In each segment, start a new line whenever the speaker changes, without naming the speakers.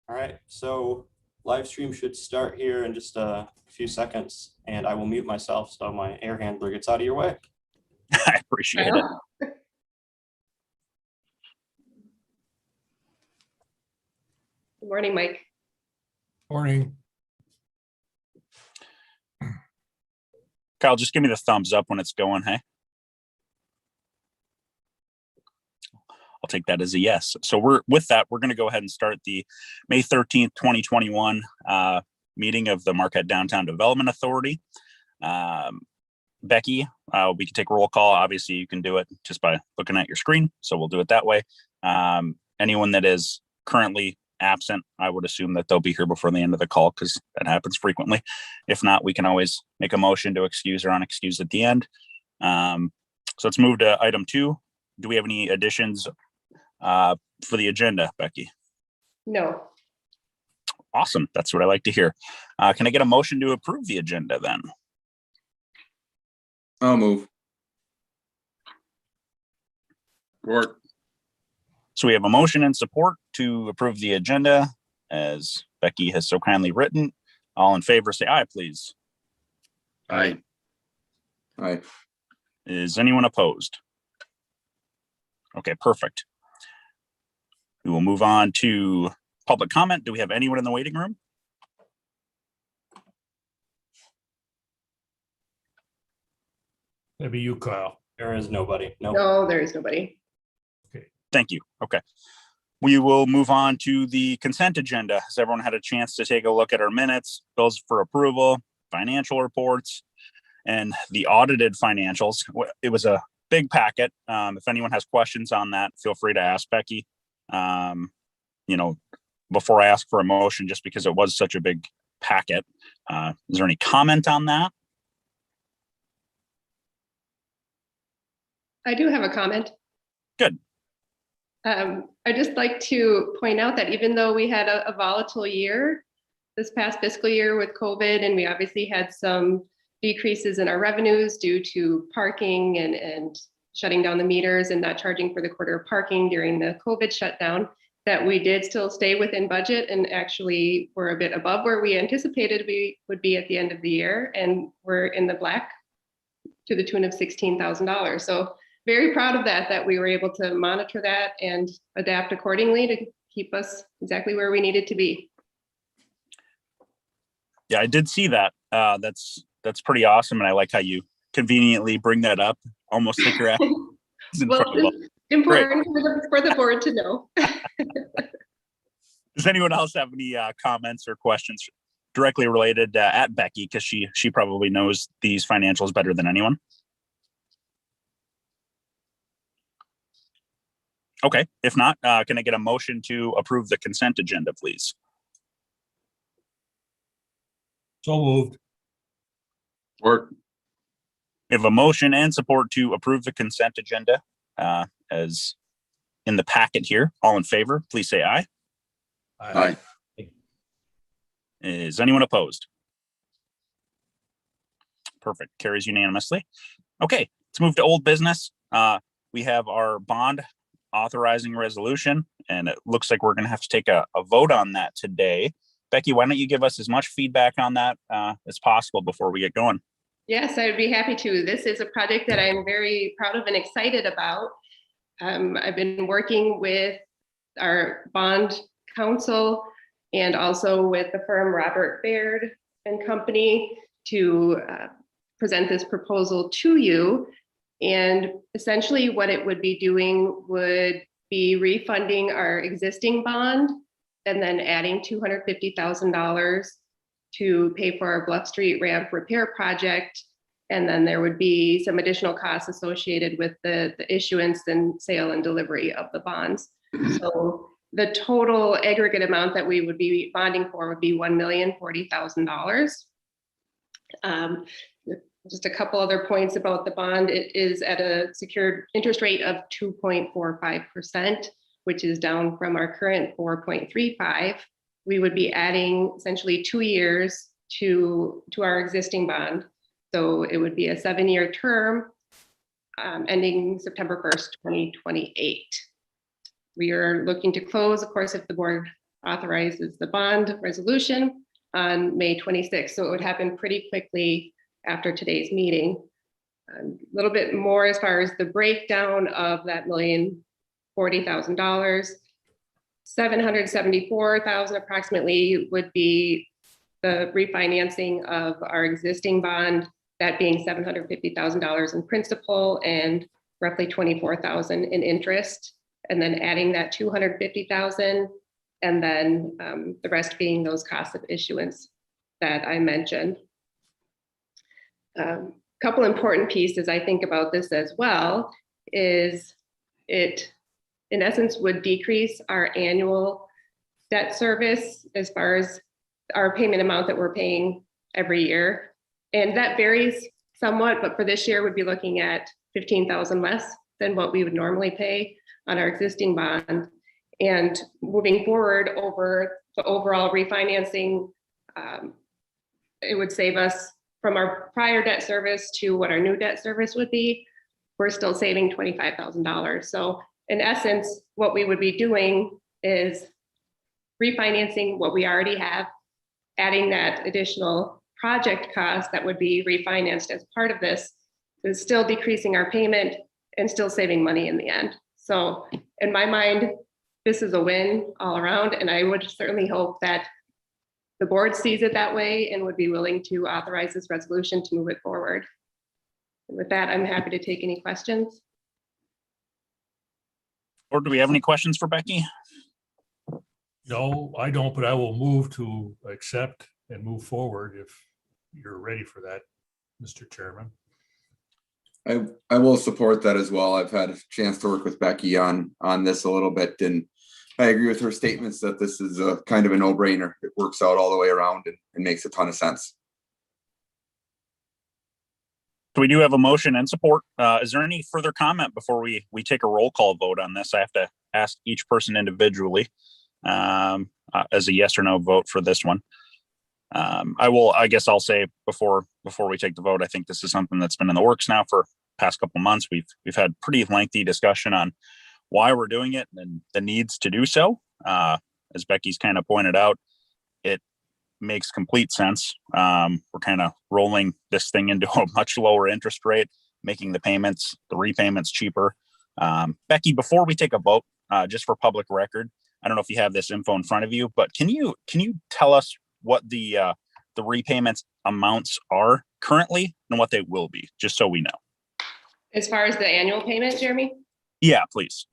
All right, so live stream should start here in just a few seconds, and I will mute myself so my air handler gets out of your way.
I appreciate it.
Good morning, Mike.
Morning.
Kyle, just give me the thumbs up when it's going, hey? I'll take that as a yes. So we're going to go ahead and start the May 13th, 2021 meeting of the Marquette Downtown Development Authority. Becky, we can take a roll call. Obviously, you can do it just by looking at your screen. So we'll do it that way. Anyone that is currently absent, I would assume that they'll be here before the end of the call because that happens frequently. If not, we can always make a motion to excuse or unexcuse at the end. So let's move to item 2. Do we have any additions for the agenda, Becky?
No.
Awesome. That's what I like to hear. Can I get a motion to approve the agenda then?
I'll move. Support.
So we have a motion and support to approve the agenda as Becky has so kindly written. All in favor, say aye, please.
Aye. Aye.
Is anyone opposed? Okay, perfect. We will move on to public comment. Do we have anyone in the waiting room?
Maybe you, Kyle.
There is nobody. Nope.
No, there is nobody.
Thank you. Okay. We will move on to the consent agenda. Has everyone had a chance to take a look at our minutes, bills for approval, financial reports, and the audited financials? It was a big packet. If anyone has questions on that, feel free to ask Becky. Before I ask for a motion, just because it was such a big packet. Is there any comment on that?
I do have a comment.
Good.
I'd just like to point out that even though we had a volatile year this past fiscal year with COVID, and we obviously had some decreases in our revenues due to parking and shutting down the meters and not charging for the quarter of parking during the COVID shutdown, that we did still stay within budget and actually were a bit above where we anticipated we would be at the end of the year. And we're in the black to the tune of $16,000. So very proud of that we were able to monitor that and adapt accordingly to keep us exactly where we needed to be.
Yeah, I did see that. That's pretty awesome. And I like how you conveniently bring that up, almost like you're at.
Well, it's important for the board to know.
Does anyone else have any comments or questions directly related at Becky? Because she probably knows these financials better than anyone. Okay, if not, can I get a motion to approve the consent agenda, please?
So moved.
Support.
We have a motion and support to approve the consent agenda as in the packet here. All in favor, please say aye.
Aye.
Is anyone opposed? Perfect. Carries unanimously. Okay, let's move to old business. We have our bond authorizing resolution, and it looks like we're going to have to take a vote on that today. Becky, why don't you give us as much feedback on that as possible before we get going?
Yes, I would be happy to. This is a project that I'm very proud of and excited about. I've been working with our bond counsel and also with the firm Robert Baird and Company to present this proposal to you. And essentially what it would be doing would be refunding our existing bond and then adding $250,000 to pay for our Bluff Street ramp repair project. And then there would be some additional costs associated with the issuance and sale and delivery of the bonds. So the total aggregate amount that we would be bonding for would be $1,040,000. Just a couple other points about the bond. It is at a secured interest rate of 2.45%, which is down from our current 4.35. We would be adding essentially 2 years to our existing bond. So it would be a 7-year term ending September 1st, 2028. We are looking to close, of course, if the board authorizes the bond resolution on May 26th. So it would happen pretty quickly after today's meeting. A little bit more as far as the breakdown of that $1,040,000. $774,000 approximately would be the refinancing of our existing bond, that being $750,000 in principal and roughly $24,000 in interest, and then adding that $250,000, and then the rest being those costs of issuance that I mentioned. Couple important pieces I think about this as well is it, in essence, would decrease our annual debt service as far as our payment amount that we're paying every year. And that varies somewhat, but for this year, we'd be looking at $15,000 less than what we would normally pay on our existing bond. And moving forward over the overall refinancing, it would save us from our prior debt service to what our new debt service would be. We're still saving $25,000. So in essence, what we would be doing is refinancing what we already have, adding that additional project cost that would be refinanced as part of this, is still decreasing our payment and still saving money in the end. So in my mind, this is a win all around, and I would certainly hope that the board sees it that way and would be willing to authorize this resolution to move it forward. And with that, I'm happy to take any questions.
Or do we have any questions for Becky?
No, I don't, but I will move to accept and move forward if you're ready for that, Mr. Chairman.
I will support that as well. I've had a chance to work with Becky on this a little bit, and I agree with her statements that this is a kind of a no-brainer. It works out all the way around and makes a ton of sense.
So we do have a motion and support. Is there any further comment before we take a roll call vote on this? I have to ask each person individually as a yes or no vote for this one. I guess I'll say before we take the vote, I think this is something that's been in the works now for past couple months. We've had pretty lengthy discussion on why we're doing it and the needs to do so. As Becky's kind of pointed out, it makes complete sense. We're kind of rolling this thing into a much lower interest rate, making the repayments cheaper. Becky, before we take a vote, just for public record, I don't know if you have this info in front of you, but can you tell us what the repayments amounts are currently and what they will be, just so we know?
As far as the annual payment, Jeremy?
Yeah, please.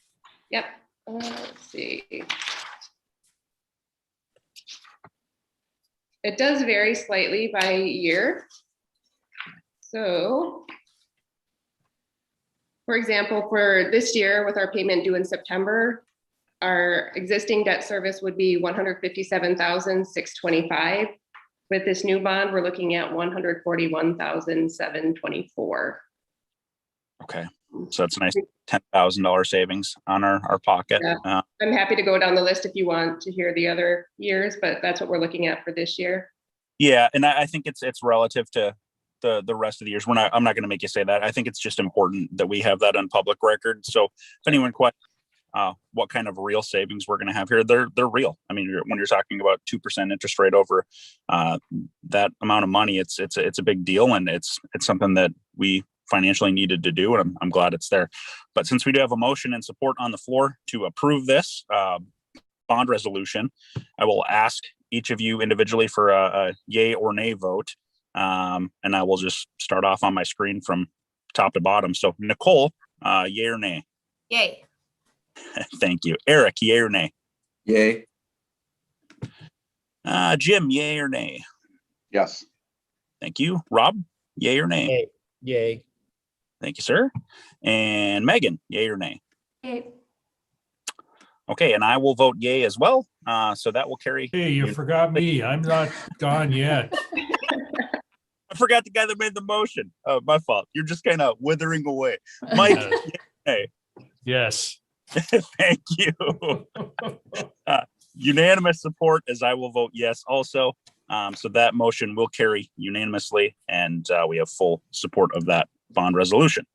Yep. Let's see. It does vary slightly by year. So, for example, for this year with our payment due in September, our existing debt service would be $157,625. With this new bond, we're looking at $141,724.
Okay, so that's a nice $10,000 savings on our pocket.
Yeah. I'm happy to go down the list if you want to hear the other years, but that's what we're looking at for this year.
Yeah, and I think it's relative to the rest of the years. I'm not going to make you say that. I think it's just important that we have that on public record. So if anyone questions what kind of real savings we're going to have here, they're real. I mean, when you're talking about 2% interest rate over that amount of money, it's a big deal, and it's something that we financially needed to do, and I'm glad it's there. But since we do have a motion and support on the floor to approve this bond resolution, I will ask each of you individually for a yay or nay vote, and I will just start off on my screen from top to bottom. So Nicole, yay or nay?
Yay.
Thank you. Eric, yay or nay?
Yay.
Jim, yay or nay?
Yes.
Thank you. Rob, yay or nay?
Yay.
Thank you, sir. And Megan, yay or nay?
Yay.
Okay, and I will vote yay as well. So that will carry.
Hey, you forgot me. I'm not gone yet.
I forgot the guy that made the motion. Oh, my fault. You're just kind of withering away. Mike, yay.
Yes.
Thank you. Unanimous support, as I will vote yes also. So that motion will carry unanimously, and we have full support of that bond resolution.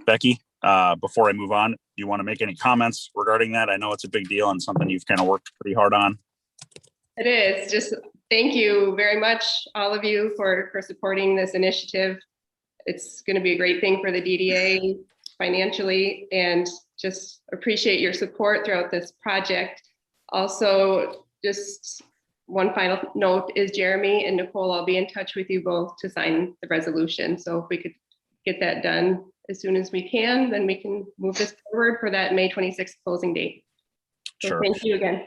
Becky, before I move on, you want to make any comments regarding that? I know it's a big deal and something you've kind of worked pretty hard on.
It is. Just thank you very much, all of you, for supporting this initiative. It's going to be a great thing for the DDA financially, and just appreciate your support throughout this project. Also, just one final note is Jeremy and Nicole, I'll be in touch with you both to sign the resolution. So if we could get that done as soon as we can, then we can move this forward for that May 26th closing date. So
Sure.
Thank you again.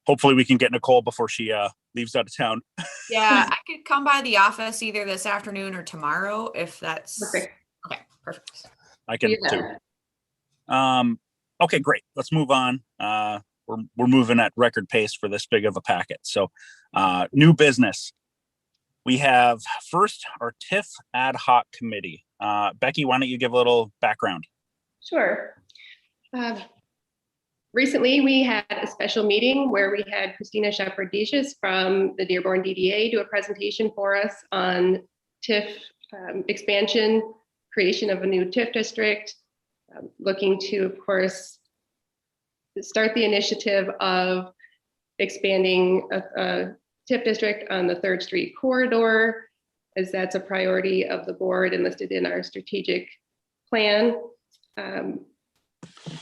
Hopefully we can get Nicole before she leaves out of town.
Yeah, I could come by the office either this afternoon or tomorrow if that's
Perfect.
okay. Perfect.
I can
Yeah.
too. Okay, great. Let's move on. We're moving at record pace for this big of a packet. So new business. We have first our Tiff Ad Hoc Committee. Becky, why don't you give a little background?
Sure. Recently, we had a special meeting where we had Christina Shepherd-Deschis from the Dearborn DDA do a presentation for us on TIF expansion, creation of a new TIF district, looking to, of course, start the initiative of expanding a TIF district on the 3rd Street corridor, as that's a priority of the board and listed in our strategic plan.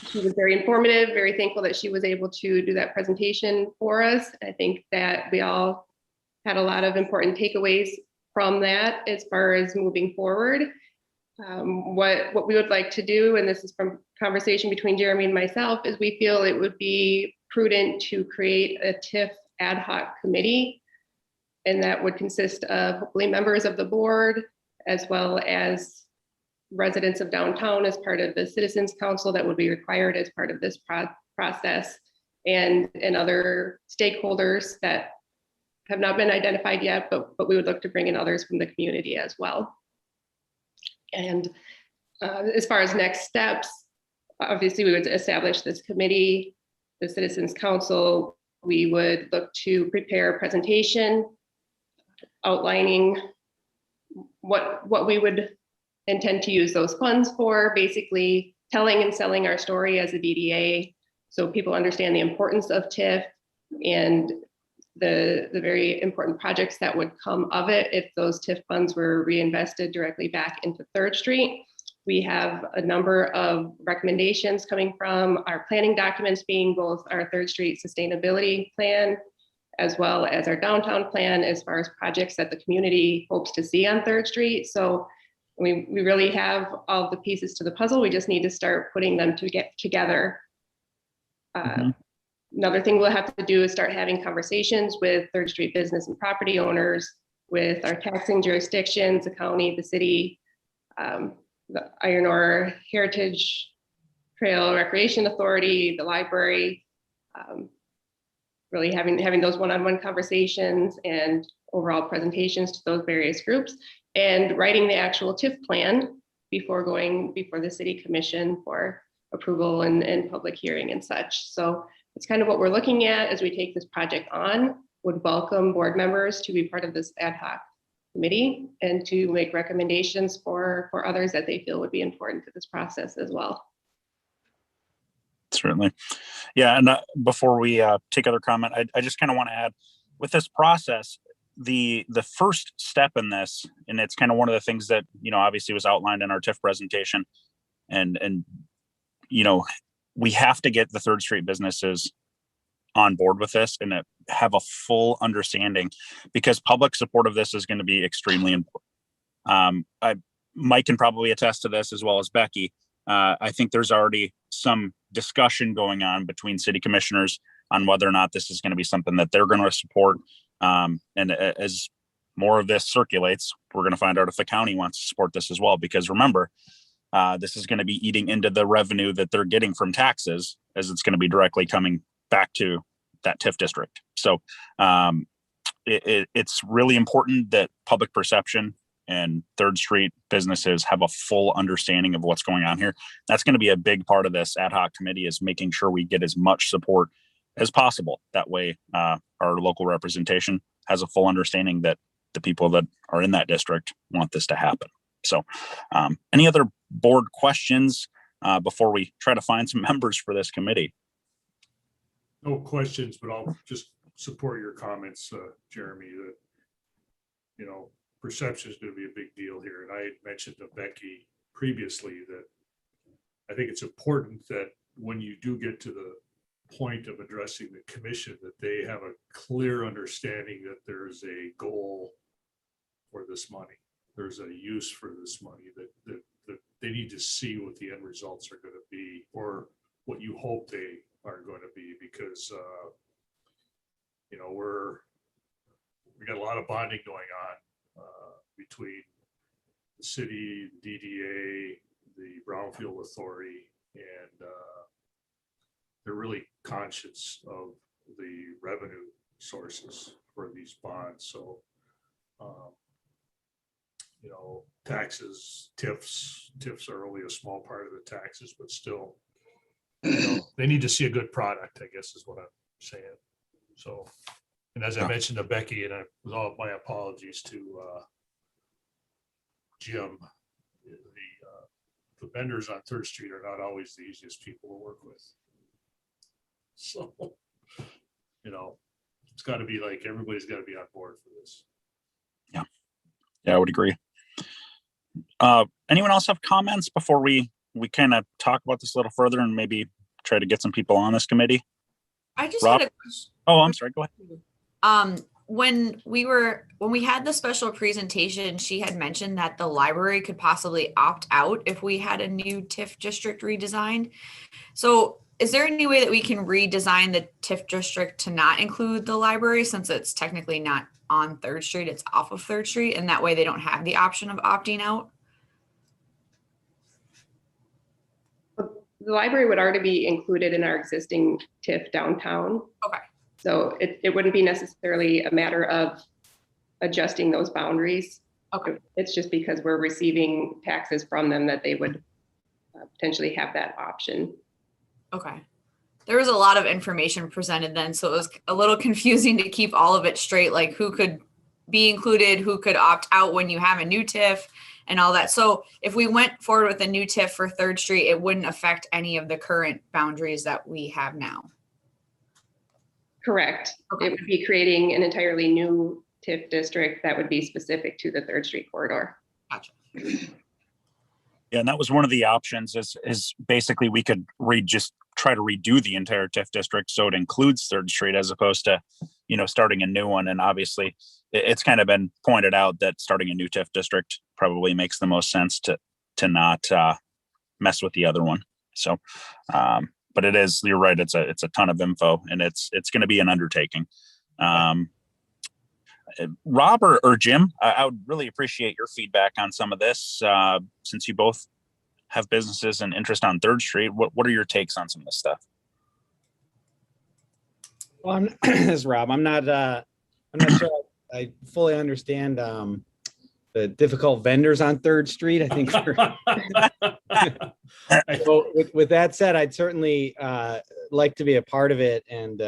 She was very informative, very thankful that she was able to do that presentation for us. I think that we all had a lot of important takeaways from that as far as moving forward. What we would like to do, and this is from conversation between Jeremy and myself, is we feel it would be prudent to create a TIF Ad Hoc Committee, and that would consist of hopefully members of the board, as well as residents of downtown as part of the Citizens Council that would be required as part of this process, and other stakeholders that have not been identified yet, but we would look to bring in others from the community as well. And as far as next steps, obviously we would establish this committee, the Citizens Council. We would look to prepare a presentation outlining what we would intend to use those funds for, basically telling and selling our story as a DDA so people understand the importance of TIF and the very important projects that would come of it if those TIF funds were reinvested directly back into 3rd Street. We have a number of recommendations coming from our planning documents, being both our 3rd Street sustainability plan, as well as our downtown plan, as far as projects that the community hopes to see on 3rd Street. So we really have all the pieces to the puzzle. We just need to start putting them together. Another thing we'll have to do is start having conversations with 3rd Street business and property owners, with our taxing jurisdictions, the county, the city, the Iron Ore Heritage Trail Recreation Authority, the library, really having those one-on-one conversations and overall presentations to those various groups, and writing the actual TIF plan before going before the city commission for approval and public hearing and such. So it's kind of what we're looking at as we take this project on. Would welcome board members to be part of this ad hoc committee and to make recommendations for others that they feel would be important to this process as well.
Certainly. Yeah. And before we take other comment, I just kind of want to add, with this process, the first step in this, and it's kind of one of the things that, obviously was outlined in our TIF presentation, and we have to get the 3rd Street businesses on board with this and have a full understanding, because public support of this is going to be extremely important. Mike can probably attest to this, as well as Becky. I think there's already some discussion going on between city commissioners on whether or not this is going to be something that they're going to support. And as more of this circulates, we're going to find out if the county wants to support this as well, because remember, this is going to be eating into the revenue that they're getting from taxes, as it's going to be directly coming back to that TIF district. So it's really important that public perception and 3rd Street businesses have a full understanding of what's going on here. That's going to be a big part of this ad hoc committee, is making sure we get as much support as possible. That way, our local representation has a full understanding that the people that are in that district want this to happen. So any other board questions before we try to find some members for this committee.
No questions, but I'll just support your comments, Jeremy, that, you know, perception is going to be a big deal here. And I had mentioned to Becky previously that I think it's important that when you do get to the point of addressing the commission, that they have a clear understanding that there's a goal for this money. There's a use for this money, that they need to see what the end results are going to be, or what you hope they are going to be, because you know, we got a lot of bonding going on between the city, DDA, the Brownfield Authority, and they're really conscious of the revenue sources for these bonds. So you know, taxes, TIFs are only a small part of the taxes, but still, you know, they need to see a good product, I guess is what I'm saying. So, and as I mentioned to Becky, and with all my apologies to Jim, the vendors on 3rd Street are not always the easiest people to work with. So, you know, it's got to be like, everybody's got to be on board for this.
Yeah, I would agree. Anyone else have comments before we kind of talk about this a little further and maybe try to get some people on this committee?
I just
Rob?
had a question.
Oh, I'm sorry. Go ahead.
When we had the special presentation, she had mentioned that the library could possibly opt out if we had a new TIF district redesigned. So is there any way that we can redesign the TIF district to not include the library, since it's technically not on 3rd Street, it's off of 3rd Street, and that way they don't have the option of opting out?
The library would already be included in our existing TIF downtown.
Okay.
So it wouldn't be necessarily a matter of adjusting those boundaries.
Okay.
It's just because we're receiving taxes from them that they would potentially have that option.
Okay. There was a lot of information presented then, so it was a little confusing to keep all of it straight, like who could be included, who could opt out when you have a new TIF and all that. So if we went forward with a new TIF for 3rd Street, it wouldn't affect any of the current boundaries that we have now.
Correct.
Okay.
It would be creating an entirely new TIF district that would be specific to the 3rd Street corridor.
Gotcha.
Yeah, and that was one of the options is basically we could just try to redo the entire TIF district so it includes 3rd Street as opposed to, you know, starting a new one. And obviously it's kind of been pointed out that starting a new TIF district probably makes the most sense to not mess with the other one. So, but it is, you're right, it's a ton of info, and it's going to be an undertaking. Rob or Jim, I would really appreciate your feedback on some of this, since you both have businesses and interest on 3rd Street. What are your takes on some of this stuff?
Well, this is Rob. I'm not sure I fully understand the difficult vendors on 3rd Street. I think so with that said, I'd certainly like to be a part of it and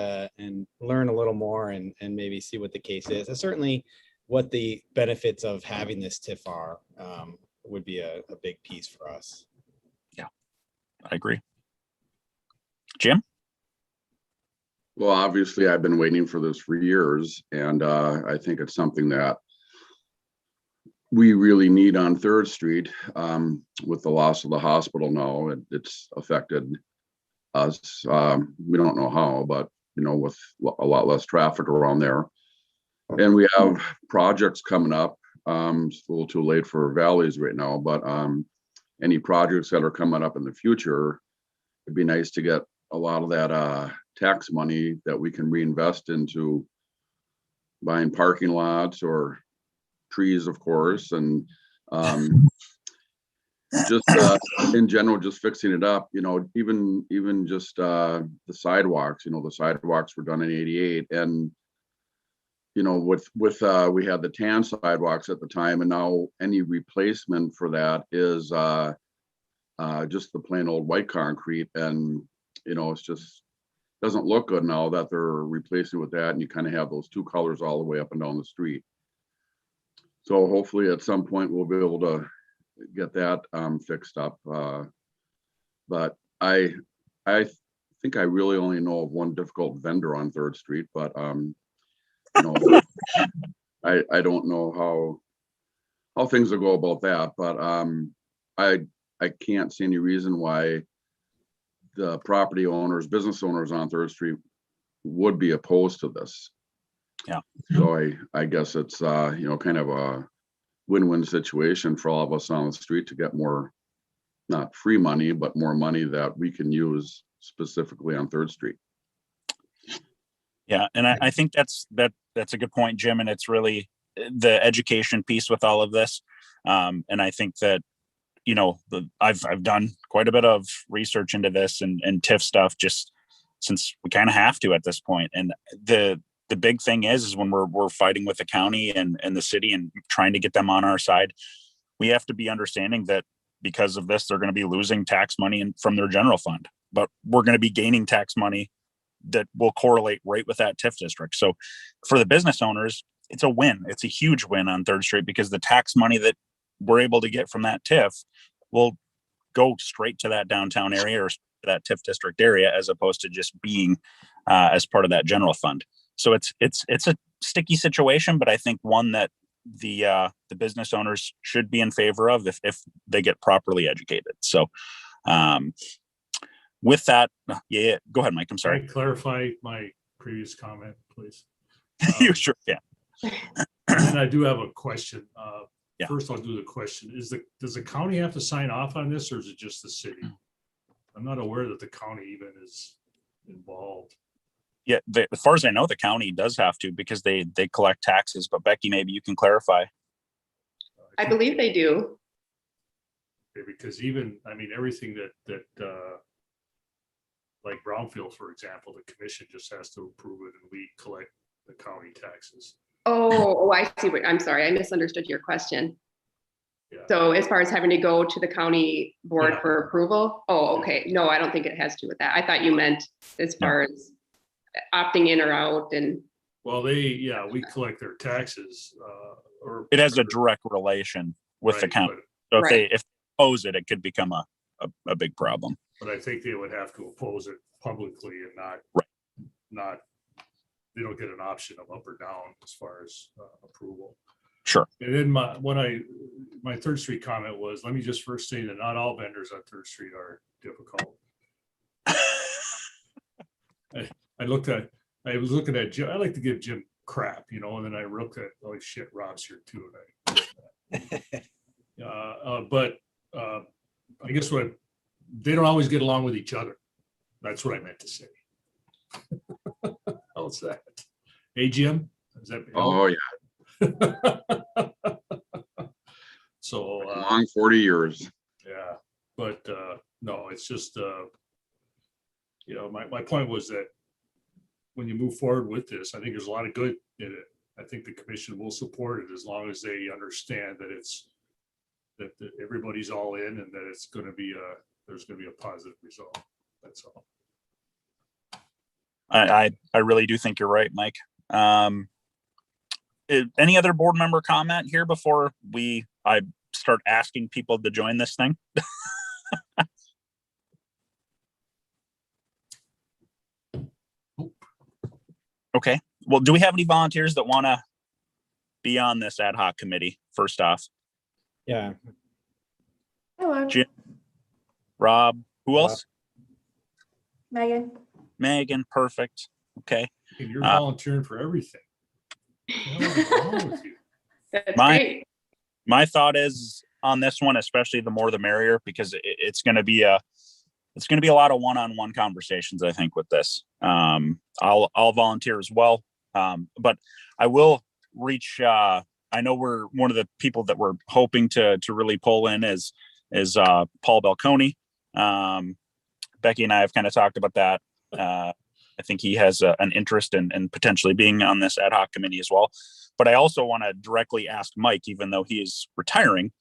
learn a little more and maybe see what the case is. Certainly what the benefits of having this TIF are would be a big piece for us.
Yeah, I agree. Jim?
Well, obviously I've been waiting for this for years, and I think it's something that we really need on 3rd Street. With the loss of the hospital now, it's affected us. We don't know how, but you know, with a lot less traffic around there, and we have projects coming up. It's a little too late for Valleys right now, but any projects that are coming up in the future, it'd be nice to get a lot of that tax money that we can reinvest into buying parking lots or trees, of course, and just in general, just fixing it up. You know, even just the sidewalks. You know, the sidewalks were done in '88, and you know, with we had the tan sidewalks at the time, and now any replacement for that is just the plain old white concrete, and you know, it's just doesn't look good now that they're replacing with that, and you kind of have those two colors all the way up and down the street. So hopefully at some point we'll be able to get that fixed up. But I think I really only know of one difficult vendor on Third Street, but you know, I don't know how things will go about that, but I can't see any reason why the property owners, business owners on Third Street would be opposed to this.
Yeah.
So I guess it's you know, kind of a win-win situation for all of us on the street to get more, not free money, but more money that we can use specifically on Third Street.
Yeah, and I think that's a good point, Jim, and it's really the education piece with all of this. And I think that, you know, I've done quite a bit of research into this and TIF stuff just since we kind of have to at this point. And the big thing is when we're fighting with the county and the city and trying to get them on our side, we have to be understanding that because of this, they're going to be losing tax money from their general fund, but we're going to be gaining tax money that will correlate right with that TIF district. So for the business owners, it's a win. It's a huge win on Third Street because the tax money that we're able to get from that TIF will go straight to that downtown area or that TIF district area, as opposed to just being as part of that general fund. So it's a sticky situation, but I think one that the business owners should be in favor of if they get properly educated. So with that, yeah, go ahead, Mike. I'm sorry.
Can I clarify my previous comment, please?
You sure can.
And I do have a question.
Yeah.
First, I'll do the question. Does the county have to sign off on this, or is it just the city? I'm not aware that the county even is involved.
Yeah, as far as I know, the county does have to because they collect taxes. But Becky, maybe you can clarify.
I believe they do.
Because even, I mean, everything that like Brownfield, for example, the commission just has to approve it and we collect the county taxes.
Oh, I see what, I'm sorry, I misunderstood your question.
Yeah.
So as far as having to go to the county board
Yeah.
for approval? Oh, okay. No, I don't think it has to do with that. I thought you meant as far as opting in or out and.
Well, we collect their taxes, or.
It has a direct relation with the
Right,
county.
but-
So if
Right.
they oppose it, it could become a big problem.
But I think they would have to oppose it publicly and not, they don't get an option of up or down as far as approval.
Sure.
And then my Third Street comment was, let me just first say that not all vendors on Third Street are difficult. I was looking at Jim. I like to give Jim crap, you know, and then I looked at, oh shit, Rob's here too. But I guess they don't always get along with each other. That's what I meant to say. How's that? Hey, Jim? Is that?
Oh, yeah.
So.
Long 40 years.
Yeah, but no, it's just, you know, my point was that when you move forward with this, I think there's a lot of good in it. I think the commission will support it as long as they understand that everybody's all in and that it's going to be there's going to be a positive result. That's all.
I really do think you're right, Mike. Any other board member comment here before I start asking people to join this thing? Okay. Well, do we have any volunteers that want to be on this ad hoc committee? First off,
Yeah.
Hello,
Jim, Rob, who else?
Megan.
Megan, perfect. Okay.
And you're volunteering for everything. What's wrong with you?
That's
My-
great.
My thought is on this one, especially the more the merrier, because it's going to be a lot of one-on-one conversations, I think, with this. I'll volunteer as well. But I will reach, I know we're one of the people that we're hoping to really pull in is Paul Belconi. Becky and I have kind of talked about that. I think he has an interest in potentially being on this ad hoc committee as well. But I also want to directly ask Mike, even though he is retiring,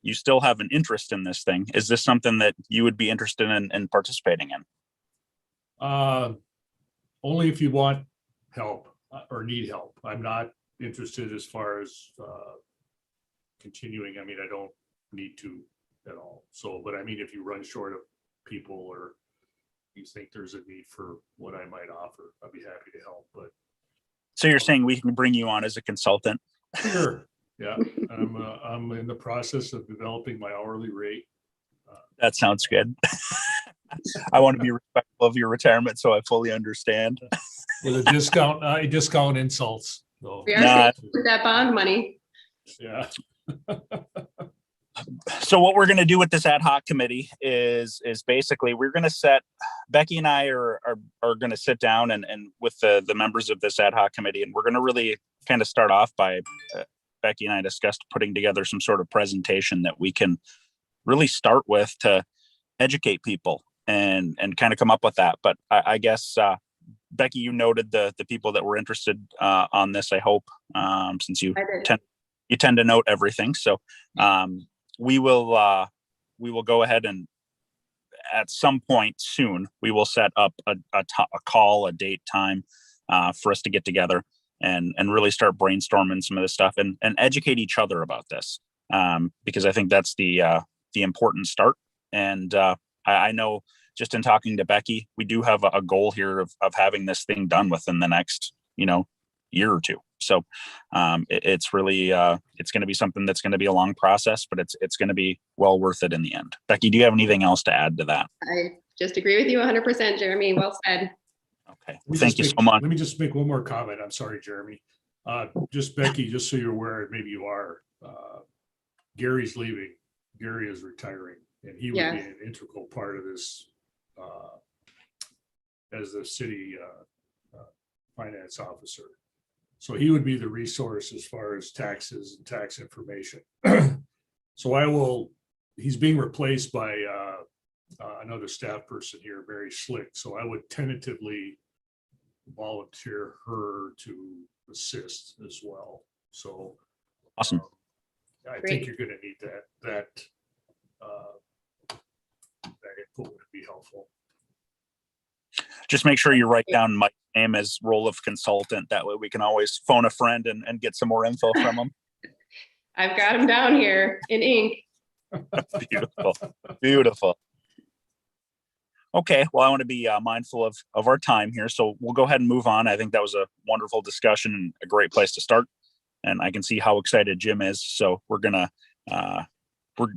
you still have an interest in this thing. Is this something that you would be interested in participating in?
Only if you want help or need help. I'm not interested as far as continuing. I mean, I don't need to at all. So, but I mean, if you run short of people, or you think there's a need for what I might offer, I'd be happy to help, but
So you're saying we can bring you on as a consultant?
sure. Yeah, I'm in the process of developing my hourly rate.
That sounds good. I want to be respectful of your retirement, so I fully understand.
With a discount, I discount insults. So,
We are
Nah.
saving with that bond money.
yeah,
So what we're going to do with this ad hoc committee is basically we're going to set, Becky and I are going to sit down and with the members of this ad hoc committee, and we're going to really kind of start off by Becky and I discussed putting together some sort of presentation that we can really start with to educate people and kind of come up with that. But I guess Becky, you noted the people that were interested on this. I hope since you tend to note everything. So we will go ahead and at some point soon we will set up a call, a date, time for us to get together and really start brainstorming some of this stuff and educate each other about this because I think that's the important start. And I know just in talking to Becky, we do have a goal here of having this thing done within the next, year or two. So it's really, it's going to be something that's going to be a long process, but it's going to be well worth it in the end. Becky, do you have anything else to add to that?
I just agree with you 100%, Jeremy. Well said.
Okay. Thank you so much.
Let me just make one more comment. I'm sorry, Jeremy. Just Becky, just so you're aware, maybe you are, Gary's leaving. Gary is retiring, and he would be an integral part of this as the city finance officer. So he would be the resource as far as taxes and tax information. So he's being replaced by another staff person here, Mary Slick. So I would tentatively volunteer her to assist as well. So
awesome.
I think you're going to need that input would be helpful.
Just make sure you write down Mike's name as role of consultant. That way we can always phone a friend and get some more info from him.
I've got him down here in ink.
Beautiful. Beautiful. Okay. Well, I want to be mindful of our time here. So we'll go ahead and move on. I think that was a wonderful discussion and a great place to start. And I can see how excited Jim is. So we're going to,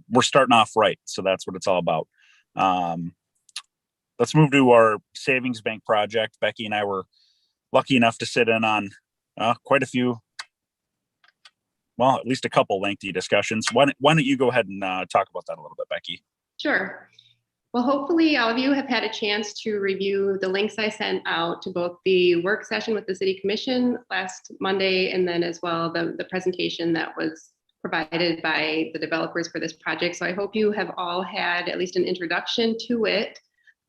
we're starting off right. So that's what it's all about. Let's move to our savings bank project. Becky and I were lucky enough to sit in on quite a few, well, at least a couple lengthy discussions. Why don't you go ahead and talk about that a little bit, Becky?
Sure. Well, hopefully all of you have had a chance to review the links I sent out to both the work session with the City Commission last Monday, and then as well the presentation that was provided by the developers for this project. So I hope you have all had at least an introduction to it.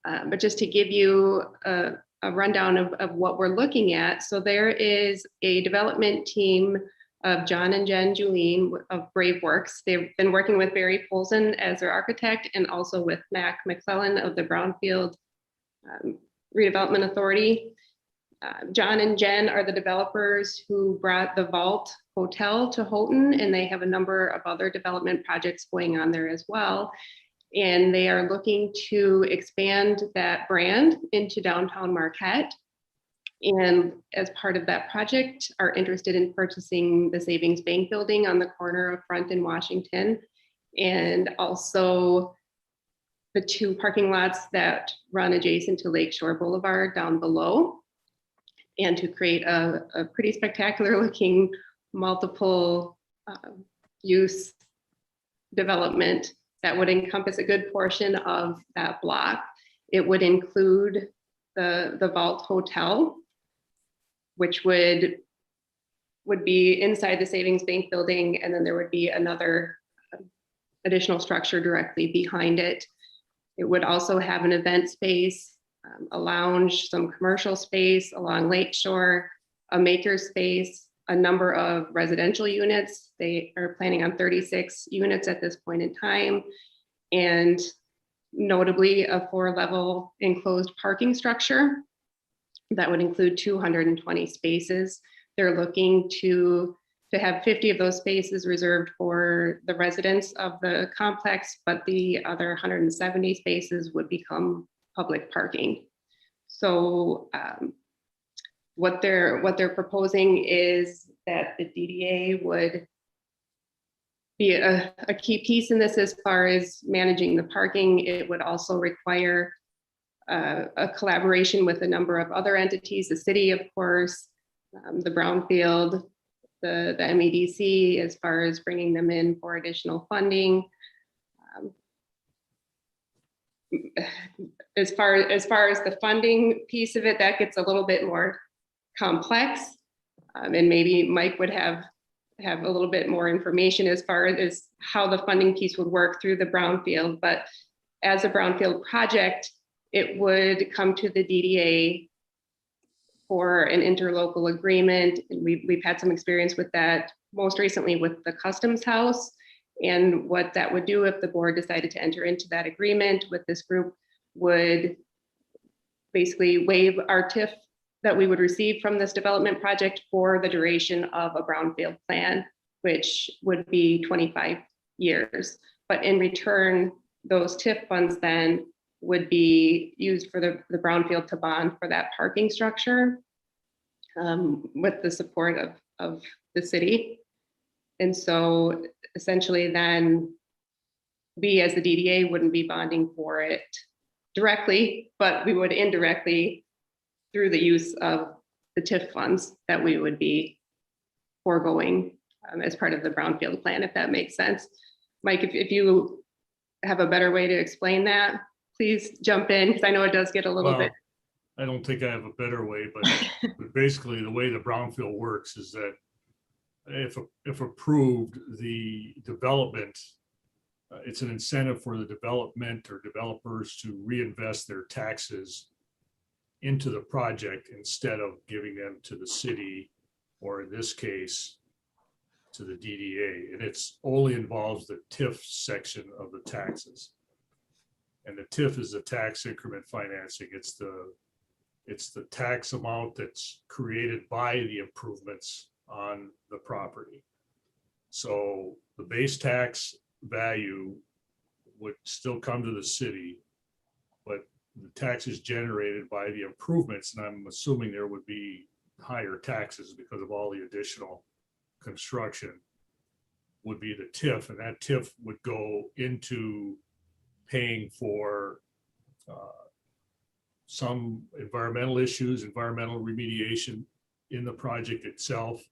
But just to give you a rundown of what we're looking at. So there is a development team of John and Jen Julien of Brave Works. They've been working with Barry Polson as their architect and also with Mac McClellan of the Brownfield Redevelopment Authority. John and Jen are the developers who brought the Vault Hotel to Houghton, and they have a number of other development projects going on there as well. And they are looking to expand that brand into downtown Marquette. And as part of that project, are interested in purchasing the Savings Bank building on the corner of Front and Washington, and also the two parking lots that run adjacent to Lakeshore Boulevard down below, and to create a pretty spectacular looking multiple use development that would encompass a good portion of that block. It would include the Vault Hotel, which would be inside the Savings Bank building, and then there would be another additional structure directly behind it. It would also have an event space, a lounge, some commercial space along Lakeshore, a maker space, a number of residential units. They are planning on 36 units at this point in time, and notably a 4-level enclosed parking structure that would include 220 spaces. They're looking to to have 50 of those spaces reserved for the residents of the complex, but the other 170 spaces would become public parking. So what they're proposing is that the DDA would be a key piece in this as far as managing the parking. It would also require a collaboration with a number of other entities, the city, of course, the Brownfield, the MEDC, as far as bringing them in for additional funding. As far as the funding piece of it, that gets a little bit more complex. And maybe Mike would have a little bit more information as far as how the funding piece would work through the Brownfield. But as a Brownfield project, it would come to the DDA for an interlocal agreement. And we've had some experience with that most recently with the Customs House. And what that would do if the board decided to enter into that agreement with this group would basically waive our TIF that we would receive from this development project for the duration of a Brownfield plan, which would be 25 years. But in return, those TIF funds then would be used for the Brownfield to bond for that parking structure with the support of the city. And so essentially then we as the DDA wouldn't be bonding for it directly, but we would indirectly through the use of the TIF funds that we would be foregoing as part of the Brownfield plan, if that makes sense. Mike, if you have a better way to explain that, please jump in, because I know it does get a little bit.
I don't think I have a better way, but basically the way the Brownfield works is that if approved, the development, it's an incentive for the development or developers to reinvest their taxes into the project instead of giving them to the city, or in this case, to the DDA. And it's only involves the TIF section of the taxes. And the TIF is the tax increment financing. It's the tax amount that's created by the improvements on the property. So the base tax value would still come to the city, but the taxes generated by the improvements, and I'm assuming there would be higher taxes because of all the additional construction, would be the TIF, and that TIF would go into paying for some environmental issues, environmental remediation in the project itself,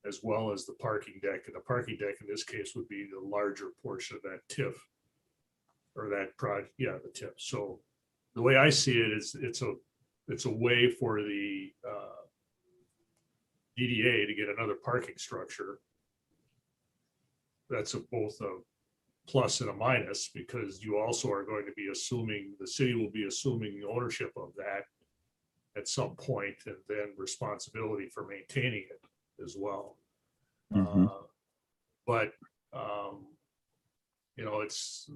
as well as the parking deck. And the parking deck in this case would be the larger portion of that TIF, or that project, yeah, the TIF. So the way I see it is it's a way for the DDA to get another parking structure. That's both a plus and a minus, because you also are going to be assuming, the city will be assuming the ownership of that at some point, and then responsibility for maintaining it as well. But you know,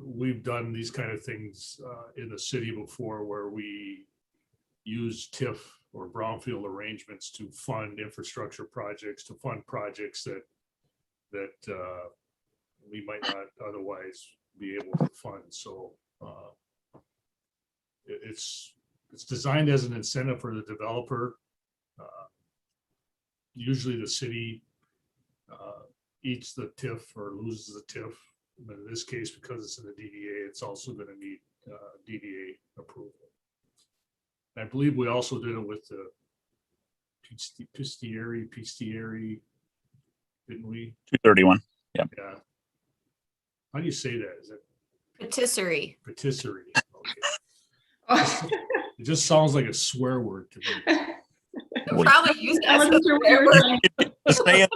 we've done these kind of things in the city before, where we use TIF or brownfield arrangements to fund infrastructure projects, to fund projects that we might not otherwise be able to fund. So it's designed as an incentive for the developer. Usually the city eats the TIF or loses the TIF. But in this case, because it's in the DDA, it's also going to need DDA approval. And I believe we also did it with the Pistieri, didn't we?
231. Yeah.
Yeah. How do you say that? Is it
Patisserie.
patisserie? Okay. It just sounds like a swear word to me.
You'll probably use
I
that.
wasn't sure what you were saying.
Say it.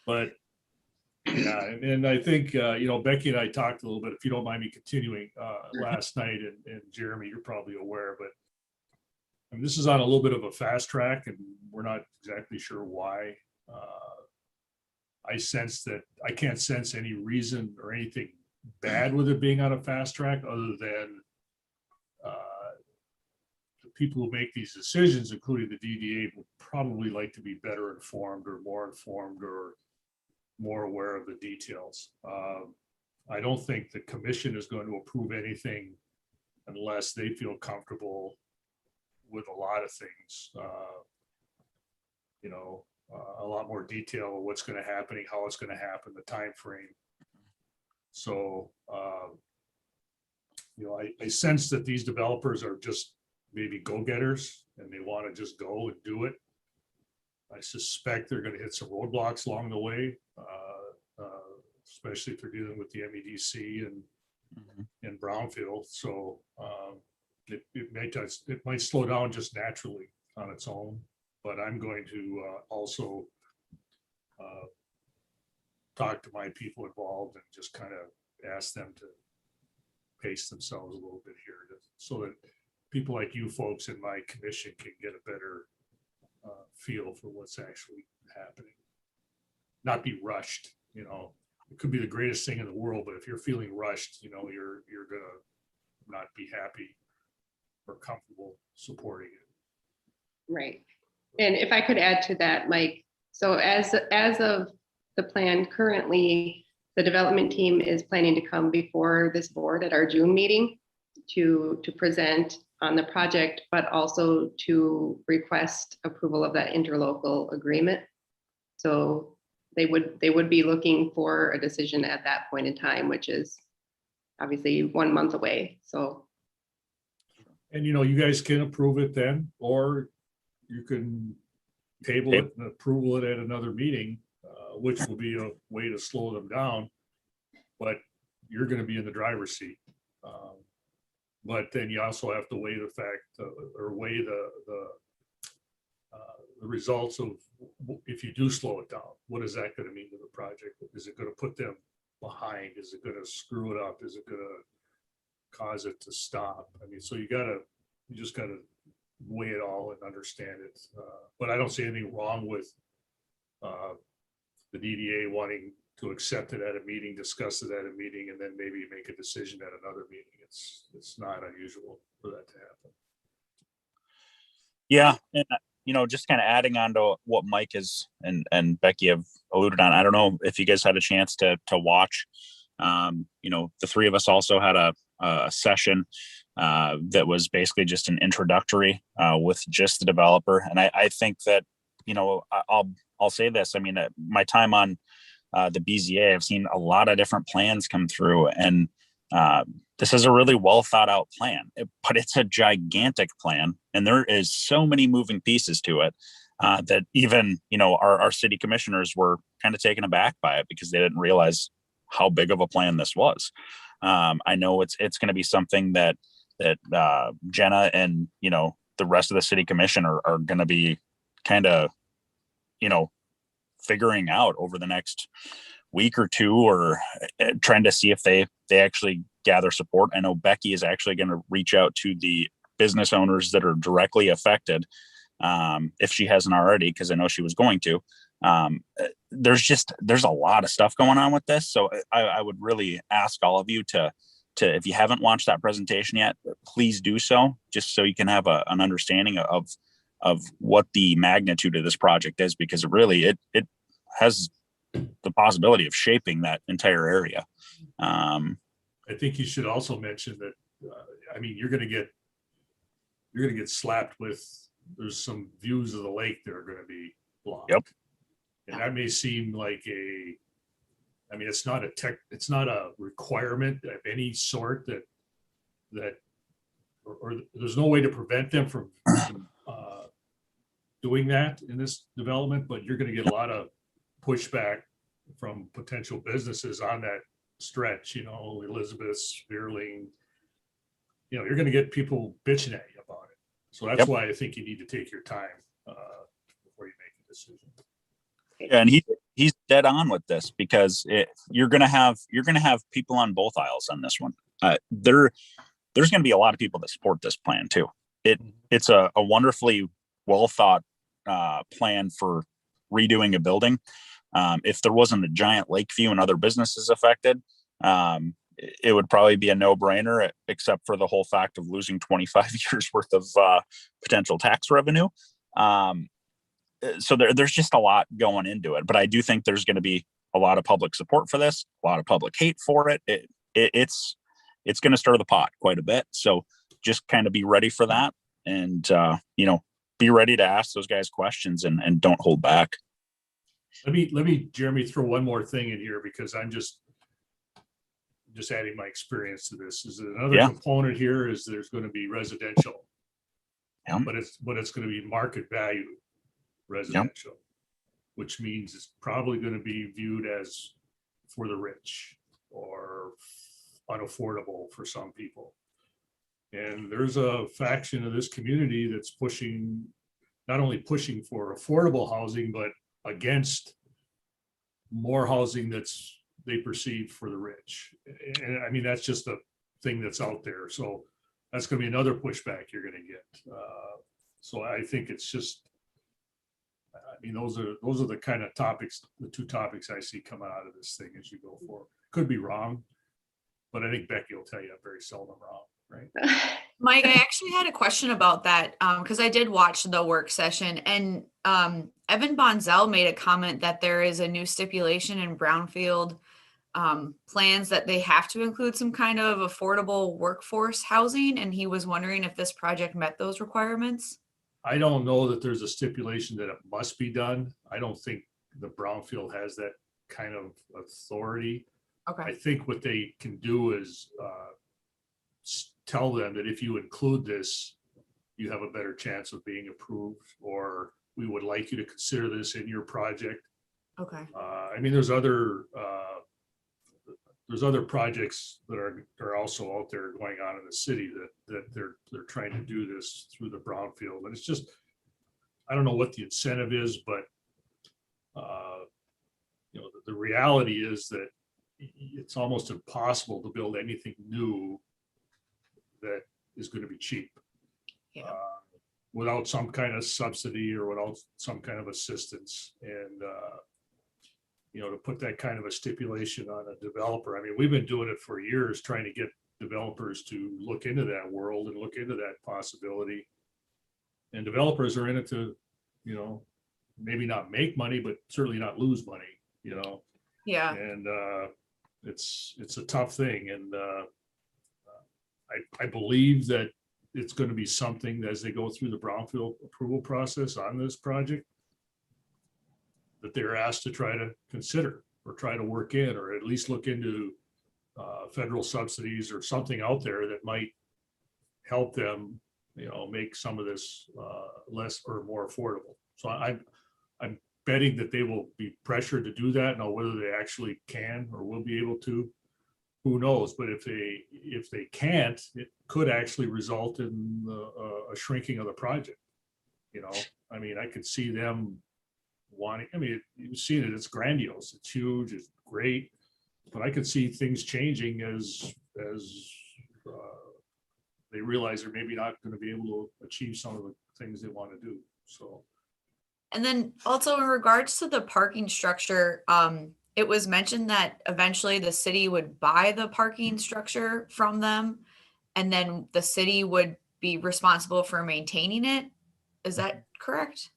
But yeah, and I think, you know, Becky and I talked a little bit, if you don't mind me continuing, last night, and Jeremy, you're probably aware, but I mean, this is on a little bit of a fast track, and we're not exactly sure why. I sense that I can't sense any reason or anything bad with it being on a fast track, other than the people who make these decisions, including the DDA, would probably like to be better informed or more aware of the details. I don't think the commission is going to approve anything unless they feel comfortable with a lot of things. A lot more detail of what's going to happen, how it's going to happen, the time frame. So, I sense that these developers are just maybe go-getters and they want to just go and do it. I suspect they're going to hit some roadblocks along the way, especially if they're dealing with the MEDC and brownfield. So it might slow down just naturally on its own. But I'm going to also talk to my people involved and just kind of ask them to pace themselves a little bit here, so that people like you folks in my commission can get a better feel for what's actually happening. Not be rushed, It could be the greatest thing in the world, but if you're feeling rushed, you're gonna not be happy or comfortable supporting it.
Right. And if I could add to that, Mike, so as of the plan currently, the development team is planning to come before this board at our June meeting to present on the project, but also to request approval of that interlocal agreement. So they would be looking for a decision at that point in time, which is obviously 1 month away. So.
And you guys can approve it then, or you can table it and approval it at another meeting, which will be a way to slow them down. But you're going to be in the driver's seat. But then you also have to weigh the fact or weigh the results of, if you do slow it down, what is that going to mean to the project? Is it going to put them behind? Is it going to screw it up? Is it going to cause it to stop? I mean, so you just got to weigh it all and understand it. But I don't see anything wrong with the DDA wanting to accept it at a meeting, discuss it at a meeting, and then maybe make a decision at another meeting. It's not unusual for that to happen.
Yeah, and just kind of adding on to what Mike is and Becky have alluded on. I don't know if you guys had a chance to watch. The three of us also had a session that was basically just an introductory with just the developer, and I think that I'll say this. I mean, my time on the BZA, I've seen a lot of different plans come through, and this is a really well thought out plan, but it's a gigantic plan, and there is so many moving pieces to it that even our city commissioners were kind of taken aback by it because they didn't realize how big of a plan this was. I know it's going to be something that Jenna and the rest of the city commission are going to be kind of figuring out over the next week or two, or trying to see if they actually gather support. I know Becky is actually going to reach out to the business owners that are directly affected, if she hasn't already, because I know she was going to. There's a lot of stuff going on with this, so I would really ask all of you to if you haven't watched that presentation yet, please do so, just so you can have an understanding of what the magnitude of this project is, because it has the possibility of shaping that entire area.
I think you should also mention that, you're going to get slapped with, there's some views of the lake that are going to be blocked.
Yep.
And that may seem like it's not a requirement of any sort that there's no way to prevent them from doing that in this development, but you're going to get a lot of pushback from potential businesses on that stretch, Elizabeth, Spearling, you're going to get people bitching at you about it. So that's why I think you need to take your time before you make a decision.
Yeah, and he's dead on with this, because you're going to have people on both aisles on this one. There's going to be a lot of people that support this plan too. It's a wonderfully well thought plan for redoing a building. If there wasn't a giant Lakeview and other businesses affected, it would probably be a no-brainer, except for the whole fact of losing 25 years worth of potential tax revenue. So there's just a lot going into it, but I do think there's going to be a lot of public support for this, a lot of public hate for it. It's going to stir the pot quite a bit. So just kind of be ready for that, and be ready to ask those guys questions and don't hold back.
Let me, Jeremy, throw one more thing in here, because I'm just adding my experience to this. Is another component here is there's going to be residential, but it's going to be market value residential, which means it's probably going to be viewed as for the rich or unaffordable for some people. And there's a faction of this community that's not only pushing for affordable housing, but against more housing they perceive for the rich. And I mean, that's just a thing that's out there. So that's going to be another pushback you're going to get. So I think it's just, I mean, those are the kind of topics, the two topics I see coming out of this thing as you go forward. Could be wrong, but I think Becky will tell you I'm very seldom wrong, right?
Mike, I actually had a question about that because I did watch the work session, and Evan Bonzel made a comment that there is a new stipulation in brownfield plans that they have to include some kind of affordable workforce housing, and he was wondering if this project met those requirements.
I don't know that there's a stipulation that it must be done. I don't think the brownfield has that kind of authority.
Okay.
I think what they can do is tell them that if you include this, you have a better chance of being approved, or we would like you to consider this in your project.
Okay.
I mean, there's other projects that are also out there going on in the city that they're trying to do this through the brownfield. And it's just, I don't know what the incentive is, but the reality is that it's almost impossible to build anything new that is going to be cheap without some kind of subsidy or without some kind of assistance. And to put that kind of a stipulation on a developer. I mean, we've been doing it for years, trying to get developers to look into that world and look into that possibility. And developers are in it to, maybe not make money, but certainly not lose money,
Yeah.
And it's a tough thing. And I believe that it's going to be something as they go through the brownfield approval process on this project that they're asked to try to consider or try to work in, or at least look into federal subsidies or something out there that might help them, make some of this less or more affordable. So I'm betting that they will be pressured to do that. Now, whether they actually can or will be able to, who knows? But if they can't, it could actually result in a shrinking of the project. I mean, I could see them wanting, I mean, you've seen it, it's grandiose, it's huge, it's great, but I could see things changing as they realize they're maybe not going to be able to achieve some of the things they want to do. So,
and then also in regards to the parking structure, it was mentioned that eventually the city would buy the parking structure from them, and then the city would be responsible for maintaining it. Is that correct?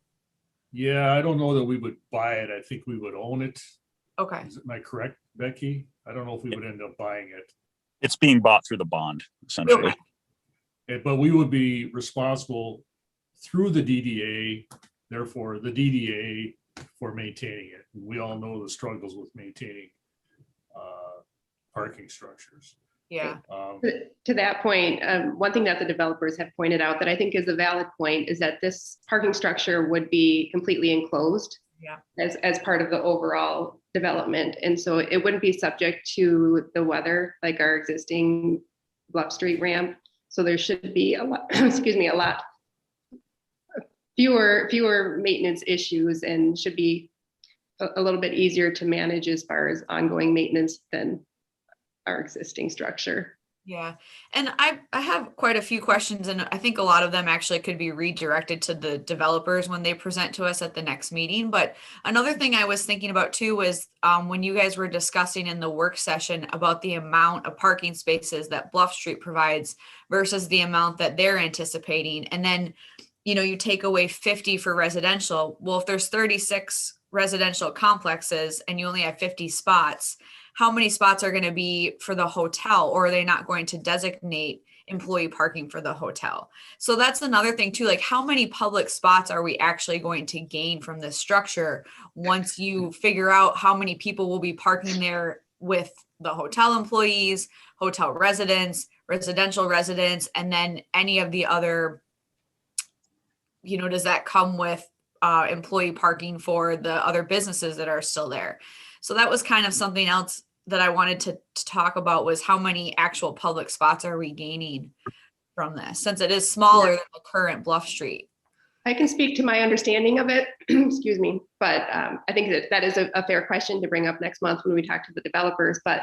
Yeah, I don't know that we would buy it. I think we would own it.
Okay.
Am I correct, Becky? I don't know if we would end up buying it.
It's being bought through the bond, essentially.
But we would be responsible through the DDA, therefore the DDA for maintaining it. We all know the struggles with maintaining parking structures.
Yeah.
To that point, one thing that the developers have pointed out that I think is a valid point is that this parking structure would be completely enclosed as part of the overall development. And so it wouldn't be subject to the weather like our existing Bluff Street ramp. So there should be a lot, a lot fewer maintenance issues, and should be a little bit easier to manage as far as ongoing maintenance than our existing structure.
Yeah, and I have quite a few questions, and I think a lot of them actually could be redirected to the developers when they present to us at the next meeting. But another thing I was thinking about too was when you guys were discussing in the work session about the amount of parking spaces that Bluff Street provides versus the amount that they're anticipating, and then you take away 50 for residential. Well, if there's 36 residential complexes and you only have 50 spots, how many spots are going to be for the hotel, or are they not going to designate employee parking for the hotel? So that's another thing too, like how many public spots are we actually going to gain from this structure once you figure out how many people will be parking there with the hotel employees, hotel residents, residential residents, and then any of the other, does that come with employee parking for the other businesses that are still there? So that was kind of something else that I wanted to talk about, was how many actual public spots are we gaining from this, since it is smaller than the current Bluff Street?
I can speak to my understanding of it, excuse me, but I think that is a fair question to bring up next month when we talk to the developers. But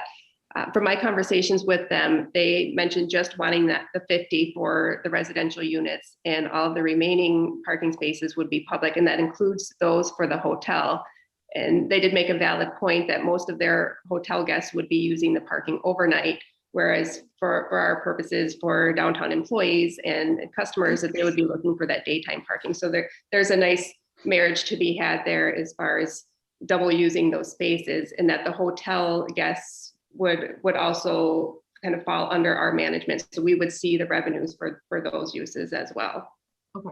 from my conversations with them, they mentioned just wanting the 50 for the residential units, and all of the remaining parking spaces would be public, and that includes those for the hotel. And they did make a valid point that most of their hotel guests would be using the parking overnight, whereas for our purposes, for downtown employees and customers, that they would be looking for that daytime parking. So there's a nice marriage to be had there as far as double using those spaces, and that the hotel guests would also kind of fall under our management. So we would see the revenues for those uses as well.
Okay.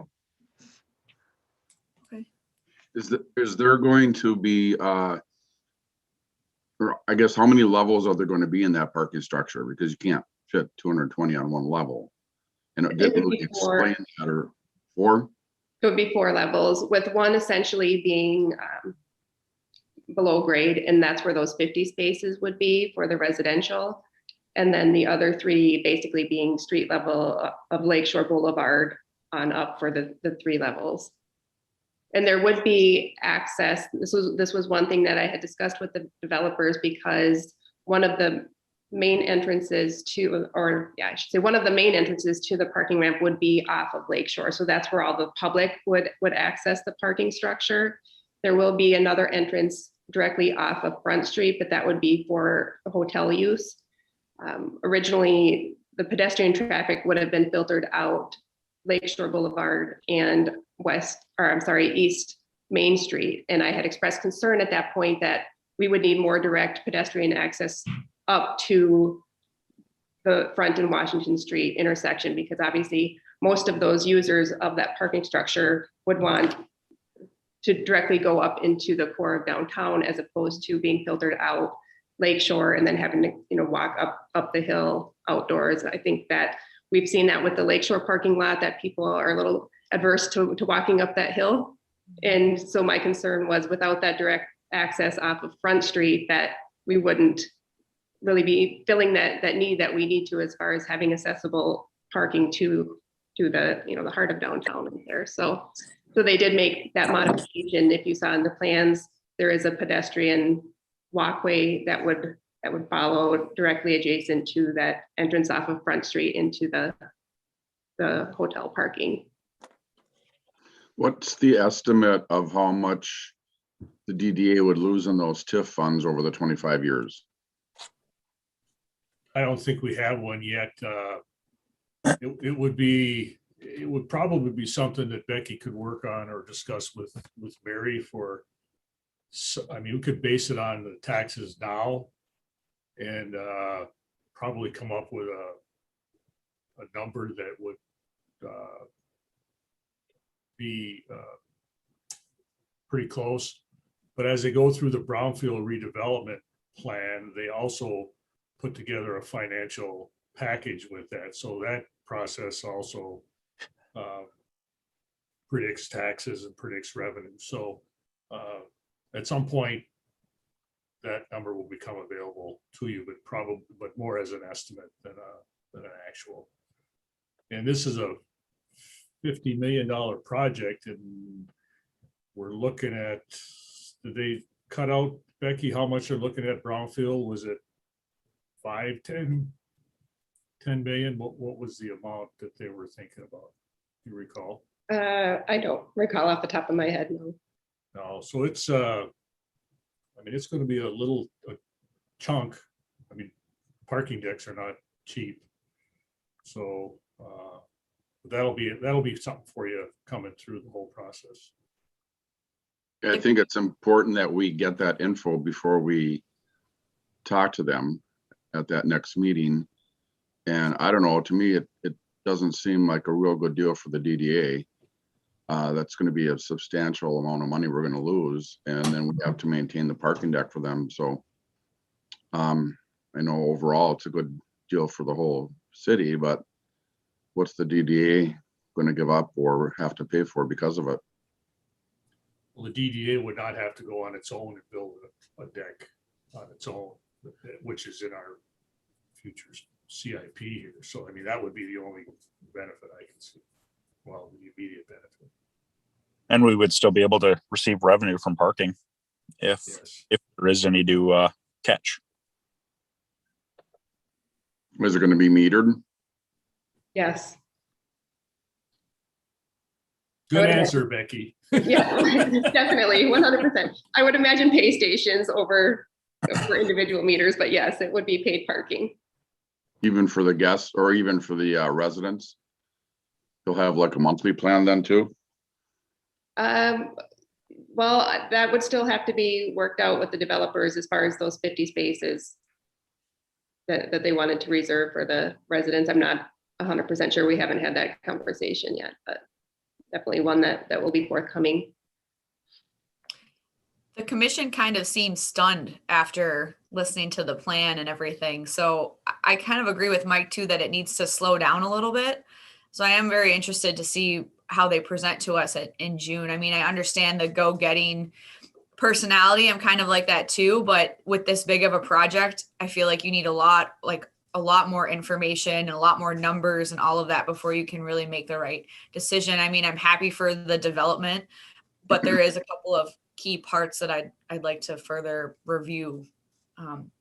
Is there going to be, or I guess, how many levels are there going to be in that parking structure? Because you can't fit 220 on one level. And it didn't really explain that. Or 4?
It would be 4 levels, with one essentially being below grade, and that's where those 50 spaces would be for the residential. And then the other 3 basically being street level of Lakeshore Boulevard on up for the 3 levels. And there would be access. This was one thing that I had discussed with the developers, because one of the main entrances to, I should say, one of the main entrances to the parking ramp would be off of Lakeshore. So that's where all the public would access the parking structure. There will be another entrance directly off of Front Street, but that would be for hotel use. Originally, the pedestrian traffic would have been filtered out Lakeshore Boulevard and East Main Street. And I had expressed concern at that point that we would need more direct pedestrian access up to the Front and Washington Street intersection, because obviously most of those users of that parking structure would want to directly go up into the core of downtown, as opposed to being filtered out Lakeshore and then having to walk up the hill outdoors. I think that we've seen that with the Lakeshore parking lot, that people are a little adverse to walking up that hill. And so my concern was, without that direct access off of Front Street, that we wouldn't really be filling that need that we need to, as far as having accessible parking to the the heart of downtown there. So they did make that modification. If you saw in the plans, there is a pedestrian walkway that would follow directly adjacent to that entrance off of Front Street into the hotel parking.
What's the estimate of how much the DDA would lose in those TIF funds over the 25 years?
I don't think we have one yet. It would probably be something that Becky could work on or discuss with Mary for. I mean, we could base it on the taxes now, and probably come up with a number that would be pretty close. But as they go through the brownfield redevelopment plan, they also put together a financial package with that. So that process also predicts taxes and predicts revenue. So at some point, that number will become available to you, but more as an estimate than an actual. And this is a $50 million project, and we're looking at, did they cut out, Becky, how much they're looking at brownfield? Was it 5, 10 10 million, what was the amount that they were thinking about? Do you recall?
I don't recall off the top of my head, no.
No, so it's, I mean, it's gonna be a chunk. I mean, parking decks are not cheap. So, that'll be something for you coming through the whole process.
I think it's important that we get that info before we talk to them at that next meeting. And I don't know, to me, it doesn't seem like a real good deal for the DDA. That's going to be a substantial amount of money we're going to lose, and then we have to maintain the parking deck for them. So I know overall it's a good deal for the whole city, but what's the DDA going to give up or have to pay for because of it?
Well, the DDA would not have to go on its own and build a deck on its own, which is in our future CIP here. So, I mean, that would be the only benefit I can see. Well, the immediate benefit.
And we would still be able to receive revenue from parking if there is any to catch.
Is it going to be metered?
Yes.
Good answer, Becky.
Yeah, definitely, 100%. I would imagine pay stations over for individual meters, but yes, it would be paid parking.
Even for the guests or even for the residents? They'll have like a monthly plan then too?
Well, that would still have to be worked out with the developers as far as those 50 spaces that they wanted to reserve for the residents. I'm not 100% sure. We haven't had that conversation yet, but definitely one that will be forthcoming.
The commission kind of seemed stunned after listening to the plan and everything. So I kind of agree with Mike too, that it needs to slow down a little bit. So I am very interested to see how they present to us in June. I mean, I understand the go-getting personality. I'm kind of like that too, but with this big of a project, I feel like you need a lot more information and a lot more numbers and all of that before you can really make the right decision. I mean, I'm happy for the development, but there is a couple of key parts that I'd like to further review.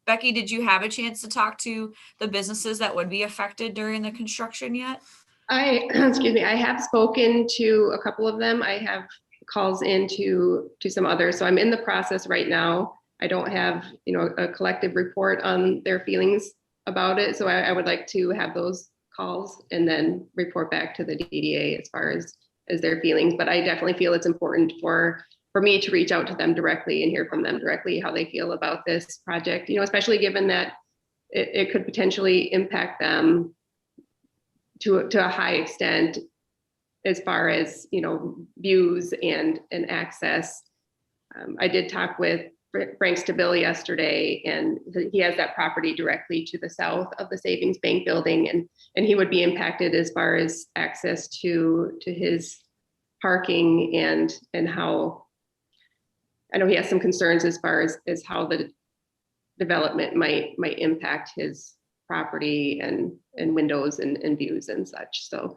Becky, did you have a chance to talk to the businesses that would be affected during the construction yet?
Excuse me, I have spoken to a couple of them. I have calls into some others. So I'm in the process right now. I don't have, a collective report on their feelings about it. So I would like to have those calls and then report back to the DDA as far as their feelings. But I definitely feel it's important for me to reach out to them directly and hear from them directly how they feel about this project, especially given that it could potentially impact them to a high extent as far as, views and access. I did talk with Frank Stabile yesterday, and he has that property directly to the south of the Savings Bank building, and he would be impacted as far as access to his parking and how, I know he has some concerns as far as how the development might impact his property and windows and views and such. So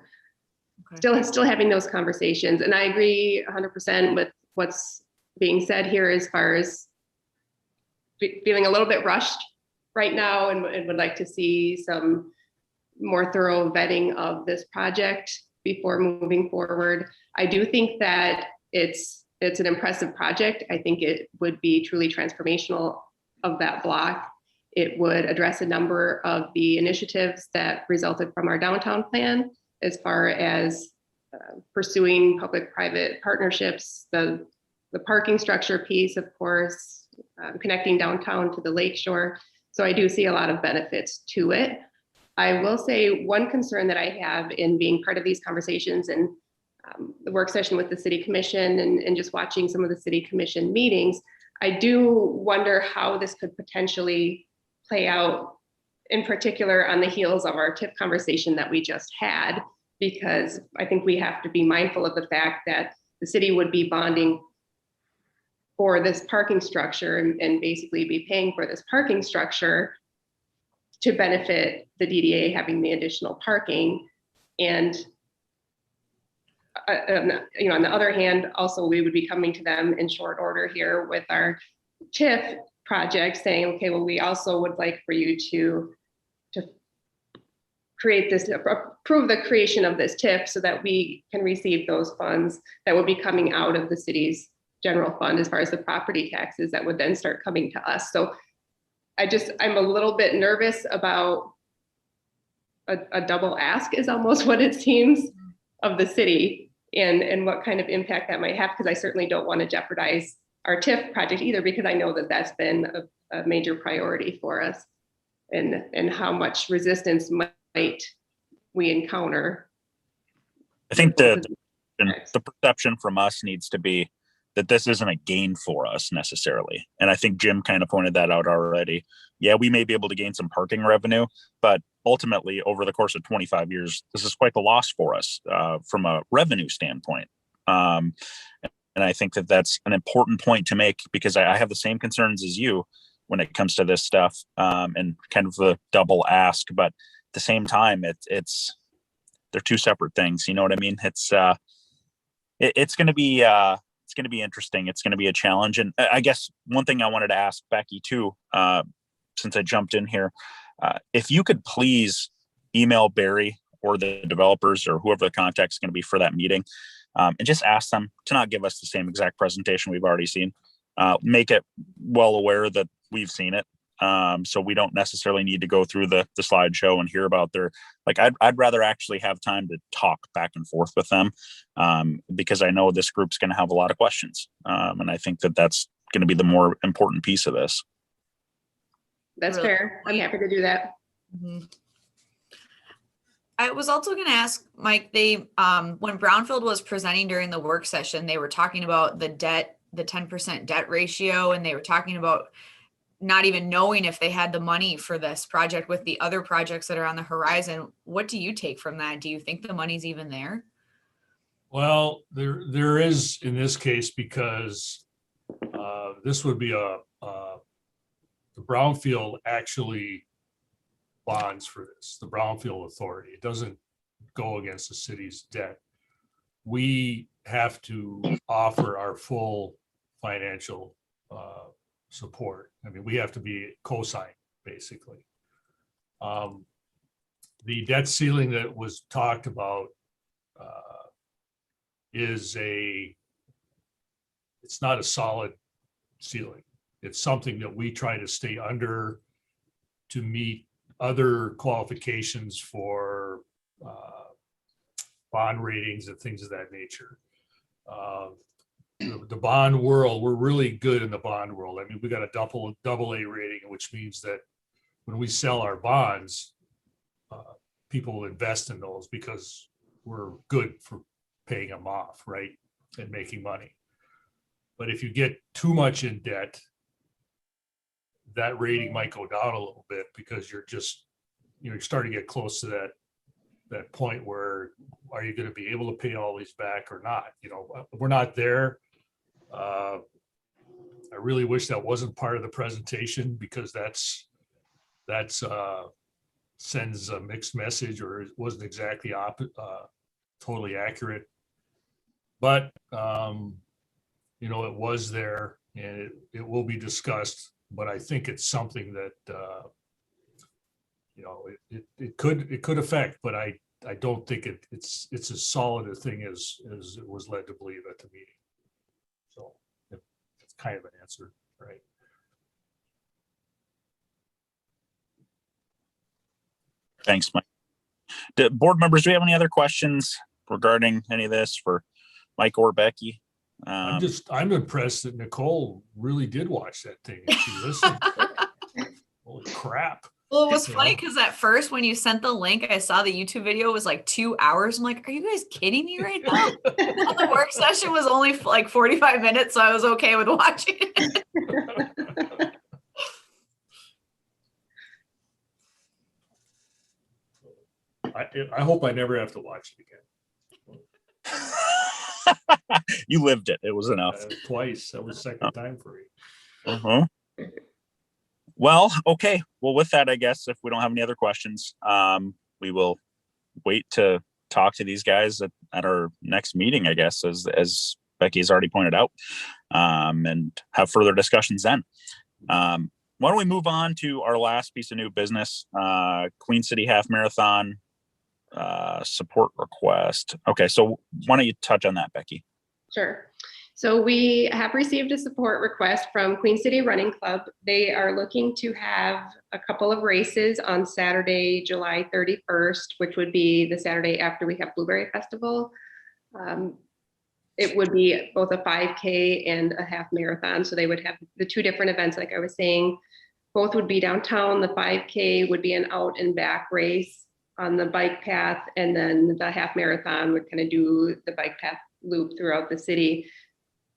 okay. Still having those conversations. And I agree 100% with what's being said here as far as feeling a little bit rushed right now and would like to see some more thorough vetting of this project before moving forward. I do think that it's an impressive project. I think it would be truly transformational of that block. It would address a number of the initiatives that resulted from our downtown plan, as far as pursuing public-private partnerships, the parking structure piece, of course, connecting downtown to the lakeshore. So I do see a lot of benefits to it. I will say one concern that I have in being part of these conversations and the work session with the city commission and just watching some of the city commission meetings, I do wonder how this could potentially play out, in particular on the heels of our TIF conversation that we just had, because I think we have to be mindful of the fact that the city would be bonding for this parking structure and basically be paying for this parking structure to benefit the DDA having the additional parking. And on the other hand, also we would be coming to them in short order here with our TIF project saying, okay, well, we also would like for you to create this, approve the creation of this TIF so that we can receive those funds that would be coming out of the city's general fund as far as the property taxes that would then start coming to us. So I'm a little bit nervous about a double ask is almost what it seems of the city and what kind of impact that might have, because I certainly don't want to jeopardize our TIF project either, because I know that that's been a major priority for us and how much resistance might we encounter.
I think the perception from us needs to be that this isn't a gain for us necessarily. And I think Jim kind of pointed that out already. Yeah, we may be able to gain some parking revenue, but ultimately over the course of 25 years, this is quite the loss for us from a revenue standpoint. And I think that that's an important point to make, because I have the same concerns as you when it comes to this stuff, and kind of the double ask, but at the same time, they're two separate things. You know what I mean? It's going to be interesting. It's going to be a challenge. And I guess one thing I wanted to ask Becky too, since I jumped in here, if you could please email Barry or the developers or whoever the contact is going to be for that meeting, and just ask them to not give us the same exact presentation we've already seen. Make it well aware that we've seen it. So we don't necessarily need to go through the slideshow and hear about I'd rather actually have time to talk back and forth with them, because I know this group's going to have a lot of questions. And I think that that's going to be the more important piece of this.
That's fair. I'm happy to do that.
Mm-hmm. I was also going to ask Mike, when Brownfield was presenting during the work session, they were talking about the 10% debt ratio, and they were talking about not even knowing if they had the money for this project with the other projects that are on the horizon. What do you take from that? Do you think the money's even there?
Well, there is in this case, because this would be the Brownfield actually bonds for this, the Brownfield Authority. It doesn't go against the city's debt. We have to offer our full financial support. I mean, we have to be co-signed, basically. The debt ceiling that was talked about it's not a solid ceiling. It's something that we try to stay under to meet other qualifications for bond ratings and things of that nature. The bond world, we're really good in the bond world. I mean, we got a double A rating, which means that when we sell our bonds, people will invest in those because we're good for paying them off, right, and making money. But if you get too much in debt, that rating might go down a little bit, because you're starting to get close to that point where, are you going to be able to pay all these back or not? We're not there. I really wish that wasn't part of the presentation, because that's sends a mixed message, or it wasn't exactly totally accurate. But it was there, and it will be discussed. But I think it's something that it could affect, but I don't think it's as solid a thing as it was led to believe at the meeting. So it's kind of an answer, right?
Thanks, Mike. Board members, do we have any other questions regarding any of this for Mike or Becky?
I'm impressed that Nicole really did watch that thing and she listened. Holy crap.
Well, it was funny because at first when you sent the link, I saw the YouTube video was like 2 hours. I'm like, are you guys kidding me right now? Well, the work session was only like 45 minutes, so I was okay with watching it.
I hope I never have to watch it again.
You lived it. It was enough.
Twice. That was the second time for you.
Uh-huh. Well, okay. Well, with that, I guess if we don't have any other questions, we will wait to talk to these guys at our next meeting, I guess, as Becky has already pointed out, and have further discussions then. Why don't we move on to our last piece of new business, Queen City Half Marathon support request. Okay, so why don't you touch on that, Becky?
Sure. So we have received a support request from Queen City Running Club. They are looking to have a couple of races on Saturday, July 31st, which would be the Saturday after we have Blueberry Festival. It would be both a 5K and a half marathon. So they would have the two different events, like I was saying. Both would be downtown. The 5K would be an out and back race on the bike path, and then the half marathon would kind of do the bike path loop throughout the city.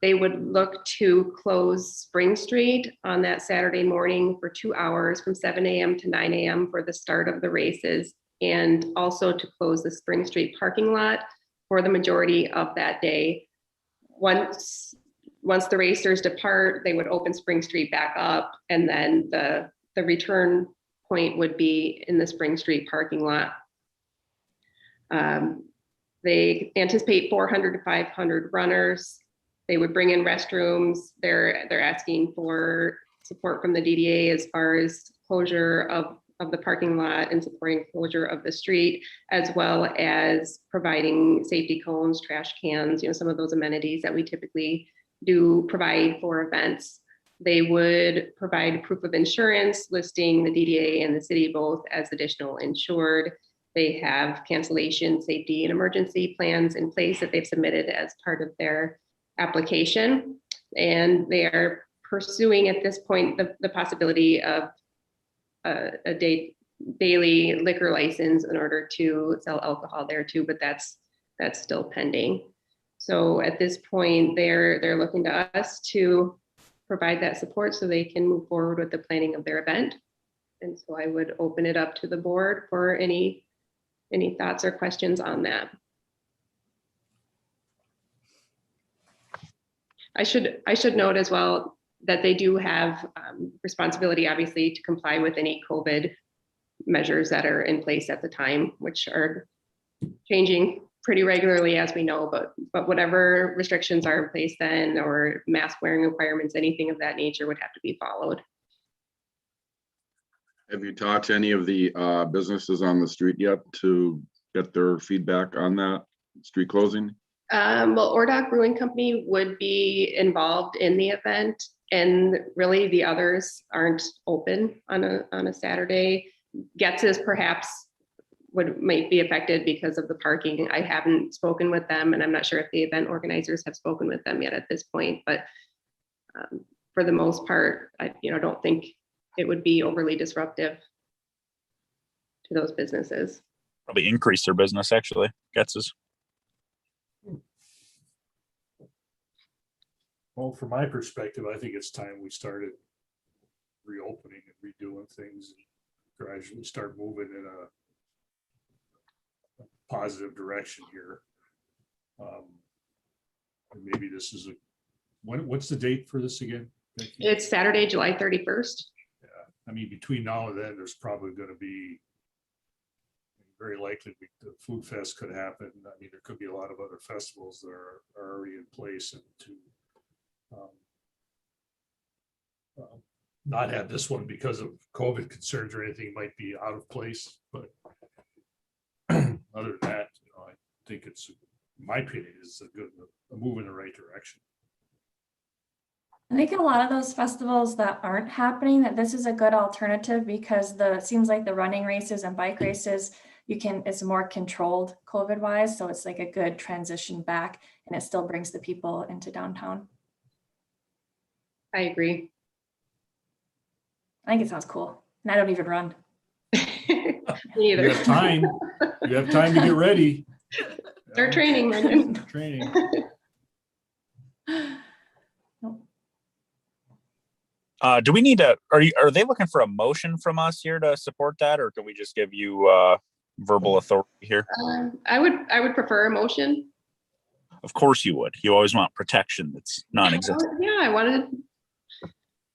They would look to close Spring Street on that Saturday morning for 2 hours from 7 a.m. to 9 a.m. for the start of the races, and also to close the Spring Street parking lot for the majority of that day. Once the racers depart, they would open Spring Street back up, and then the return point would be in the Spring Street parking lot. They anticipate 400 to 500 runners. They would bring in restrooms. They're asking for support from the DDA as far as closure of the parking lot and supporting closure of the street, as well as providing safety cones, trash cans, some of those amenities that we typically do provide for events. They would provide proof of insurance listing the DDA and the city both as additional insured. They have cancellation, safety, and emergency plans in place that they've submitted as part of their application. And they are pursuing at this point the possibility of a daily liquor license in order to sell alcohol there too, but that's still pending. So at this point, they're looking to us to provide that support so they can move forward with the planning of their event. And so I would open it up to the board for any thoughts or questions on that. I should note as well that they do have responsibility, obviously, to comply with any COVID measures that are in place at the time, which are changing pretty regularly, as we know, but whatever restrictions are in place then, or mask wearing requirements, anything of that nature would have to be followed.
Have you talked to any of the businesses on the street yet to get their feedback on that street closing?
Well, Ordog Brewing Company would be involved in the event, and really the others aren't open on a Saturday. Getz's perhaps might be affected because of the parking. I haven't spoken with them, and I'm not sure if the event organizers have spoken with them yet at this point, but for the most part, I don't think it would be overly disruptive to those businesses.
Probably increase their business, actually. Getz's.
Well, from my perspective, I think it's time we started reopening and redoing things and gradually start moving in a positive direction here. And maybe this is what's the date for this again?
It's Saturday, July 31st.
Yeah, I mean, between now and then, there's probably going to be very likely the food fest could happen. I mean, there could be a lot of other festivals that are already in place, and to not have this one because of COVID concerns or anything might be out of place. But other than that, I think it's, in my opinion, is a move in the right direction.
I think a lot of those festivals that aren't happening, that this is a good alternative, because it seems like the running races and bike races, it's more controlled COVID wise. So it's like a good transition back, and it still brings the people into downtown.
I agree.
I think it sounds cool. And I don't even run.
Me either.
You have time. You have time to get ready.
Start training, Brendan.
Training.
Do we need to, are they looking for a motion from us here to support that, or can we just give you verbal authority here?
I would prefer a motion.
Of course you would. You always want protection that's non-existent.
Yeah, I wanted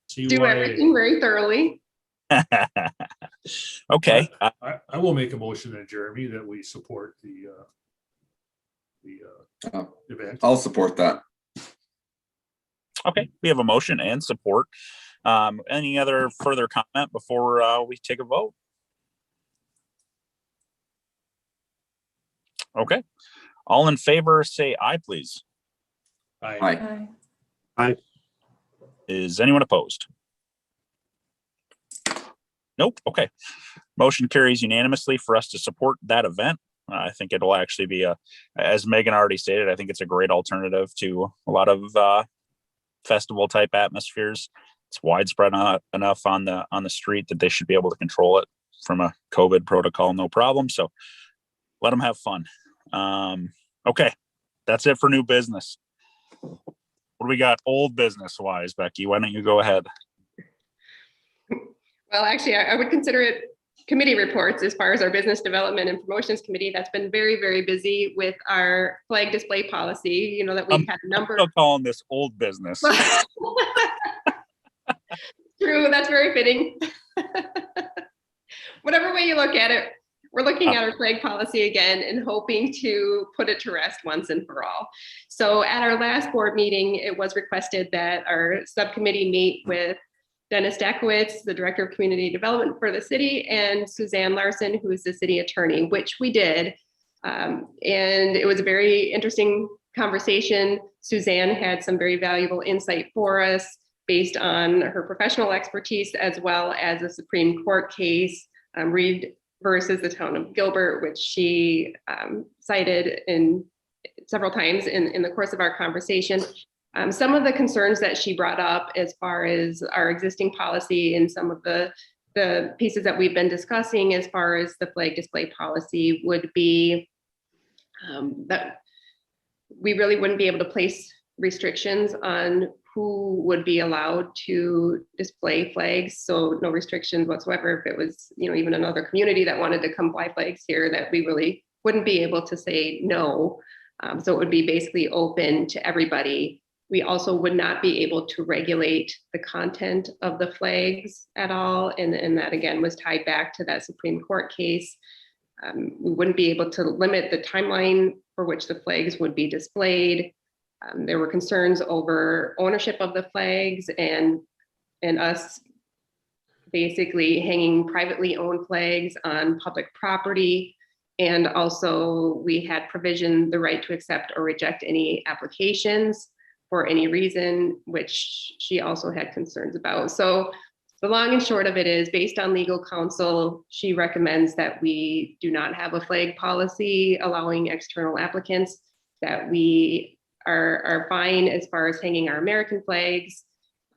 to
CYA.
do everything very thoroughly.
Okay.
I will make a motion then, Jeremy, that we support the event.
I'll support that.
Okay, we have a motion and support. Any other further comment before we take a vote? Okay. All in favor, say aye, please.
Aye.
Aye.
Is anyone opposed? Nope. Okay. Motion carries unanimously for us to support that event. I think it'll actually be as Megan already stated, I think it's a great alternative to a lot of festival type atmospheres. It's widespread enough on the street that they should be able to control it from a COVID protocol, no problem. So let them have fun. Okay. That's it for new business. What do we got old business wise, Becky? Why don't you go ahead?
Well, actually, I would consider it committee reports as far as our business development and promotions committee. That's been very, very busy with our flag display policy, you know, that we've had a number
I'm still calling this old business.
True, that's very fitting. Whatever way you look at it, we're looking at our flag policy again and hoping to put it to rest once and for all. So at our last board meeting, it was requested that our subcommittee meet with Dennis Dakowitz, the Director of Community Development for the city, and Suzanne Larson, who is the city attorney, which we did. And it was a very interesting conversation. Suzanne had some very valuable insight for us based on her professional expertise, as well as a Supreme Court case, Reed versus the town of Gilbert, which she cited in several times in the course of our conversation. Some of the concerns that she brought up as far as our existing policy and some of the pieces that we've been discussing as far as the flag display policy would be that we really wouldn't be able to place restrictions on who would be allowed to display flags. So no restrictions whatsoever. If it was, you know, even another community that wanted to come fly flags here, that we really wouldn't be able to say no. So it would be basically open to everybody. We also would not be able to regulate the content of the flags at all. And that again was tied back to that Supreme Court case. We wouldn't be able to limit the timeline for which the flags would be displayed. There were concerns over ownership of the flags and us basically hanging privately owned flags on public property. And also we had provision the right to accept or reject any applications for any reason, which she also had concerns about. So the long and short of it is, based on legal counsel, she recommends that we do not have a flag policy allowing external applicants, that we are fine as far as hanging our American flags,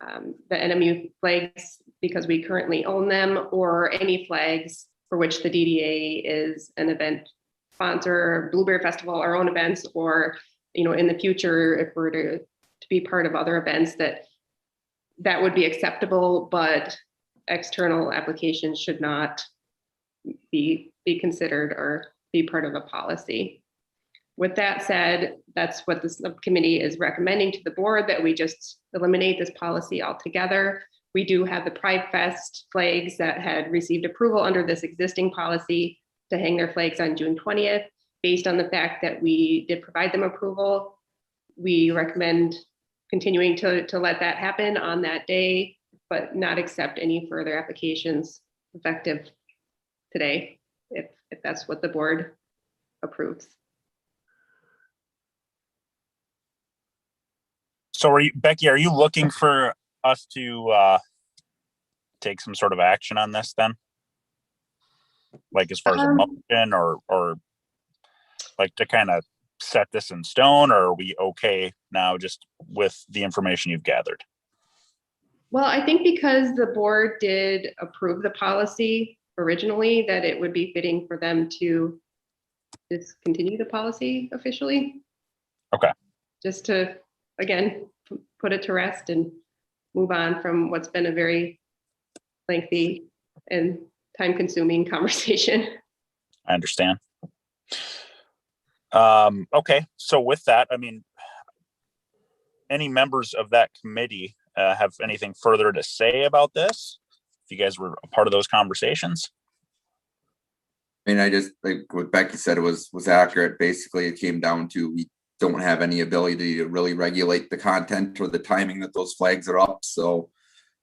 the NMU flags, because we currently own them, or any flags for which the DDA is an event sponsor, Blueberry Festival, our own events, or, you know, in the future, if we're to be part of other events, that would be acceptable, but external applications should not be considered or be part of a policy. With that said, that's what the subcommittee is recommending to the board, that we just eliminate this policy altogether. We do have the Pride Fest flags that had received approval under this existing policy to hang their flags on June 20th. Based on the fact that we did provide them approval, we recommend continuing to let that happen on that day, but not accept any further applications effective today, if that's what the board approves.
So Becky, are you looking for us to take some sort of action on this then? Like as far as a motion or like to kind of set this in stone, or are we okay now just with the information you've gathered?
Well, I think because the board did approve the policy originally, that it would be fitting for them to discontinue the policy officially.
Okay.
Just to, again, put it to rest and move on from what's been a very lengthy and time-consuming conversation.
I understand. Okay, so with that, I mean, any members of that committee have anything further to say about this? If you guys were a part of those conversations?
I mean, I just like what Becky said was accurate. Basically, it came down to we don't have any ability to really regulate the content or the timing that those flags are up. So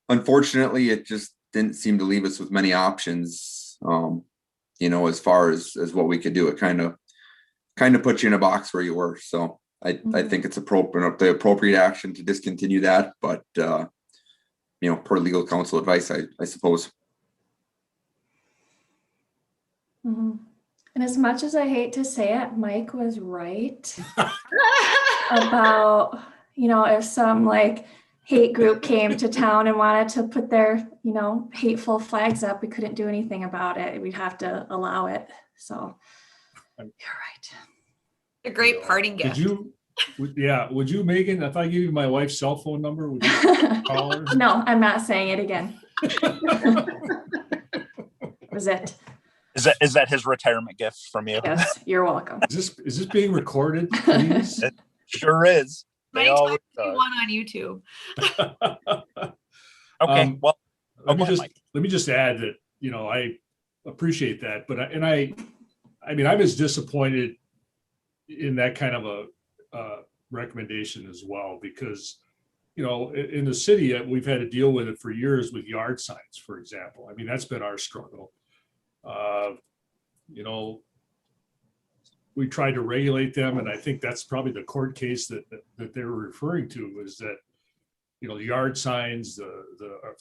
unfortunately, it just didn't seem to leave us with many options, you know, as far as what we could do. It kind of kind of put you in a box where you were. So I think it's appropriate, the appropriate action to discontinue that, but per legal counsel advice, I suppose.
Mhm. And as much as I hate to say it, Mike was right about, if some like hate group came to town and wanted to put their, hateful flags up, we couldn't do anything about it. We'd have to allow it. So you're right.
A great parting gift.
Would you, Megan, if I give you my wife's cell phone number, would you call her?
No, I'm not saying it again. Was it?
Is that his retirement gift from you?
Yes, you're welcome.
Is this being recorded, please?
It sure is. They
Mike,
always
one
are.
on YouTube.
Okay, well,
let
go ahead, Mike.
me just add that, I appreciate that, but I was disappointed in that kind of a recommendation as well, because, in the city, we've had to deal with it for years with yard signs, for example. I mean, that's been our struggle. We tried to regulate them, and I think that's probably the court case that they were referring to, is that, yard signs,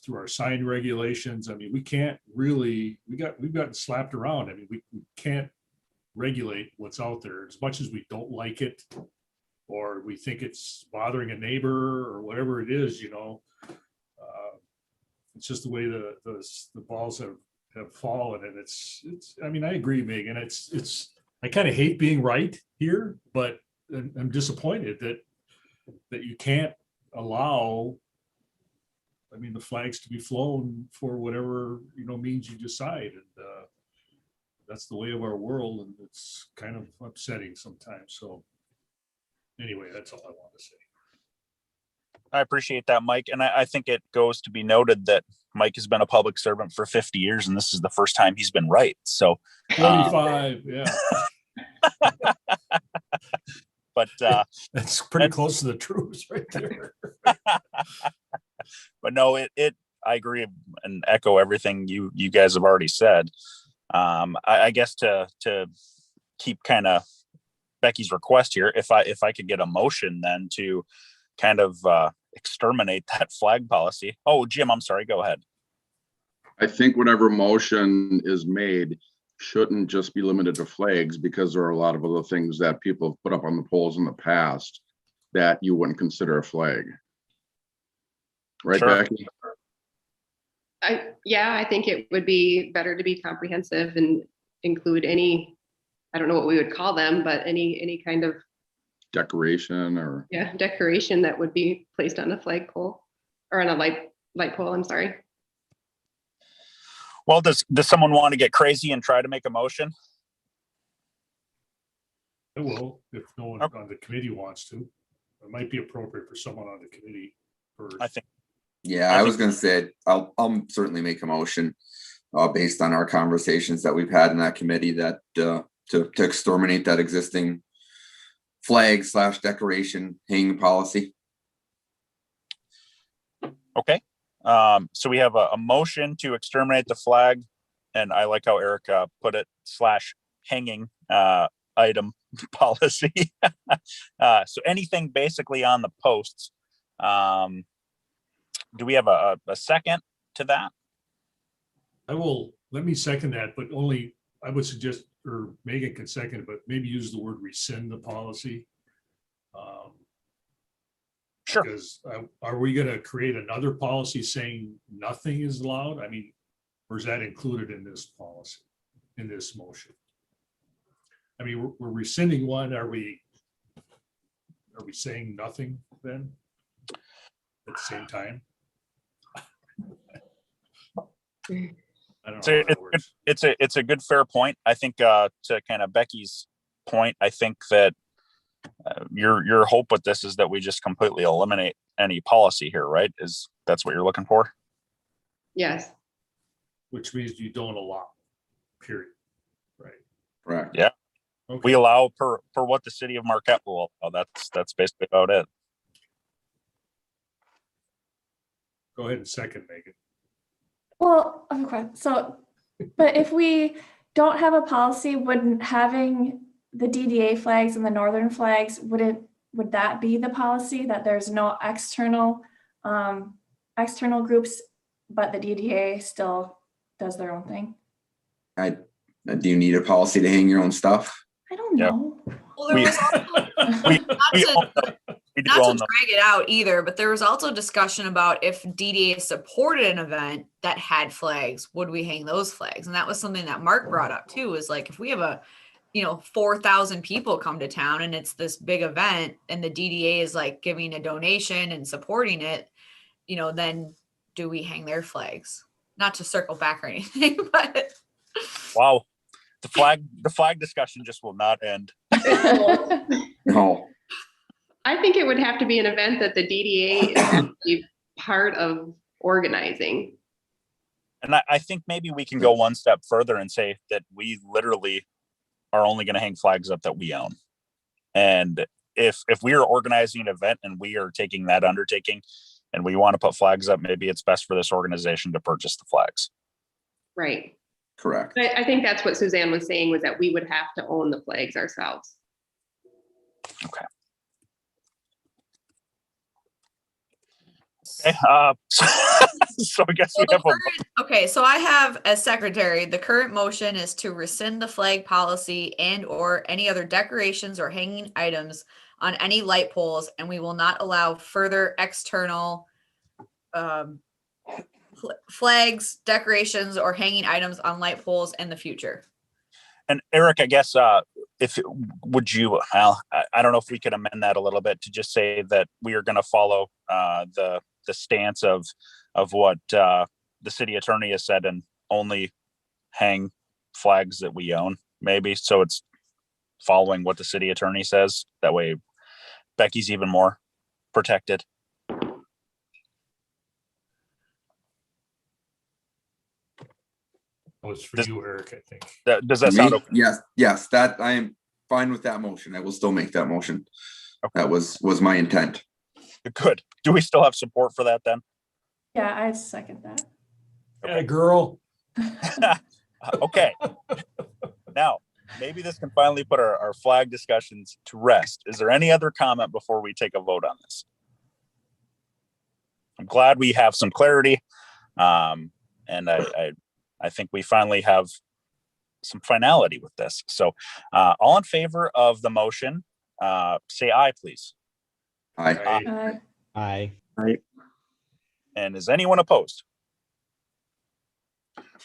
through our sign regulations. I mean, we can't really, we've gotten slapped around. I mean, we can't regulate what's out there as much as we don't like it, or we think it's bothering a neighbor or whatever it is, it's just the way the balls have fallen. And it's, I mean, I agree, Megan, I kind of hate being right here, but I'm disappointed that you can't allow, the flags to be flown for whatever, means you decide. And that's the way of our world, and it's kind of upsetting sometimes. So anyway, that's all I want to say.
I appreciate that, Mike. And I think it goes to be noted that Mike has been a public servant for 50 years, and this is the first time he's been right. So
25, yeah.
But
that's pretty close to the truth right there.
But no, I agree and echo everything you guys have already said. I guess to keep kind of Becky's request here, if I could get a motion then to kind of exterminate that flag policy. Oh, Jim, I'm sorry, go ahead.
I think whatever motion is made shouldn't just be limited to flags, because there are a lot of other things that people have put up on the poles in the past that you wouldn't consider a flag. Right,
Sure.
Becky?
I think it would be better to be comprehensive and include any, I don't know what we would call them, but any kind of
Decoration or
decoration that would be placed on a flag pole or on a light pole. I'm sorry.
Well, does someone want to get crazy and try to make a motion?
I will, if no one on the committee wants to. It might be appropriate for someone on the committee first.
I think.
Yeah, I was going to say, I'll certainly make a motion based on our conversations that we've had in that committee that to exterminate that existing flag / decoration hanging policy.
Okay. So we have a motion to exterminate the flag, and I like how Eric put it / hanging item policy. So anything basically on the posts. Do we have a second to that?
Let me second that, but only I would suggest, or Megan can second it, but maybe use the word rescind the policy.
Sure.
Because are we going to create another policy saying nothing is allowed? I mean, or is that included in this policy, in this motion? I mean, we're rescinding one. Are we saying nothing then at the same time? I don't know how that works.
It's a good fair point. I think to kind of Becky's point, I think that your hope with this is that we just completely eliminate any policy here, right? That's what you're looking for?
Yes.
Which means you don't allow, period. Right.
Correct.
Yeah.
Okay.
We allow per what the city of Marquette will allow. That's basically about it.
Go ahead and second, Megan.
Well, of course. So, but if we don't have a policy, wouldn't having the DDA flags and the northern flags, would that be the policy that there's no external groups, but the DDA still does their own thing?
Do you need a policy to hang your own stuff?
I don't
Yeah.
know.
Well, there was also,
We do
not to
own them.
drag it out either, but there was also discussion about if DDA supported an event that had flags, would we hang those flags? And that was something that Mark brought up too, is like, if we have 4,000 people come to town and it's this big event and the DDA is like giving a donation and supporting it, then do we hang their flags? Not to circle back or anything, but.
Wow. The flag discussion just will not end.
No.
I think it would have to be an event that the DDA is actually part of organizing.
And I think maybe we can go one step further and say that we literally are only going to hang flags up that we own. And if we are organizing an event and we are taking that undertaking and we want to put flags up, maybe it's best for this organization to purchase the flags.
Right.
Correct.
I think that's what Suzanne was saying, was that we would have to own the flags ourselves.
Okay. So I guess we have
Okay, so I have as secretary, the current motion is to rescind the flag policy and or any other decorations or hanging items on any light poles, and we will not allow further external flags, decorations, or hanging items on light poles in the future.
And Eric, I guess I don't know if we could amend that a little bit to just say that we are going to follow the stance of what the city attorney has said and only hang flags that we own, maybe. So it's following what the city attorney says. That way Becky's even more protected.
That was for you, Eric, I think.
Does that sound okay?
Yes, that I am fine with that motion. I will still make that motion.
Okay.
That was my intent.
Good. Do we still have support for that then?
Yeah, I second that.
Yeah, girl.
Okay. Now, maybe this can finally put our flag discussions to rest. Is there any other comment before we take a vote on this? I'm glad we have some clarity. And I think we finally have some finality with this. So all in favor of the motion, say aye, please.
Aye.
Aye.
And is anyone opposed?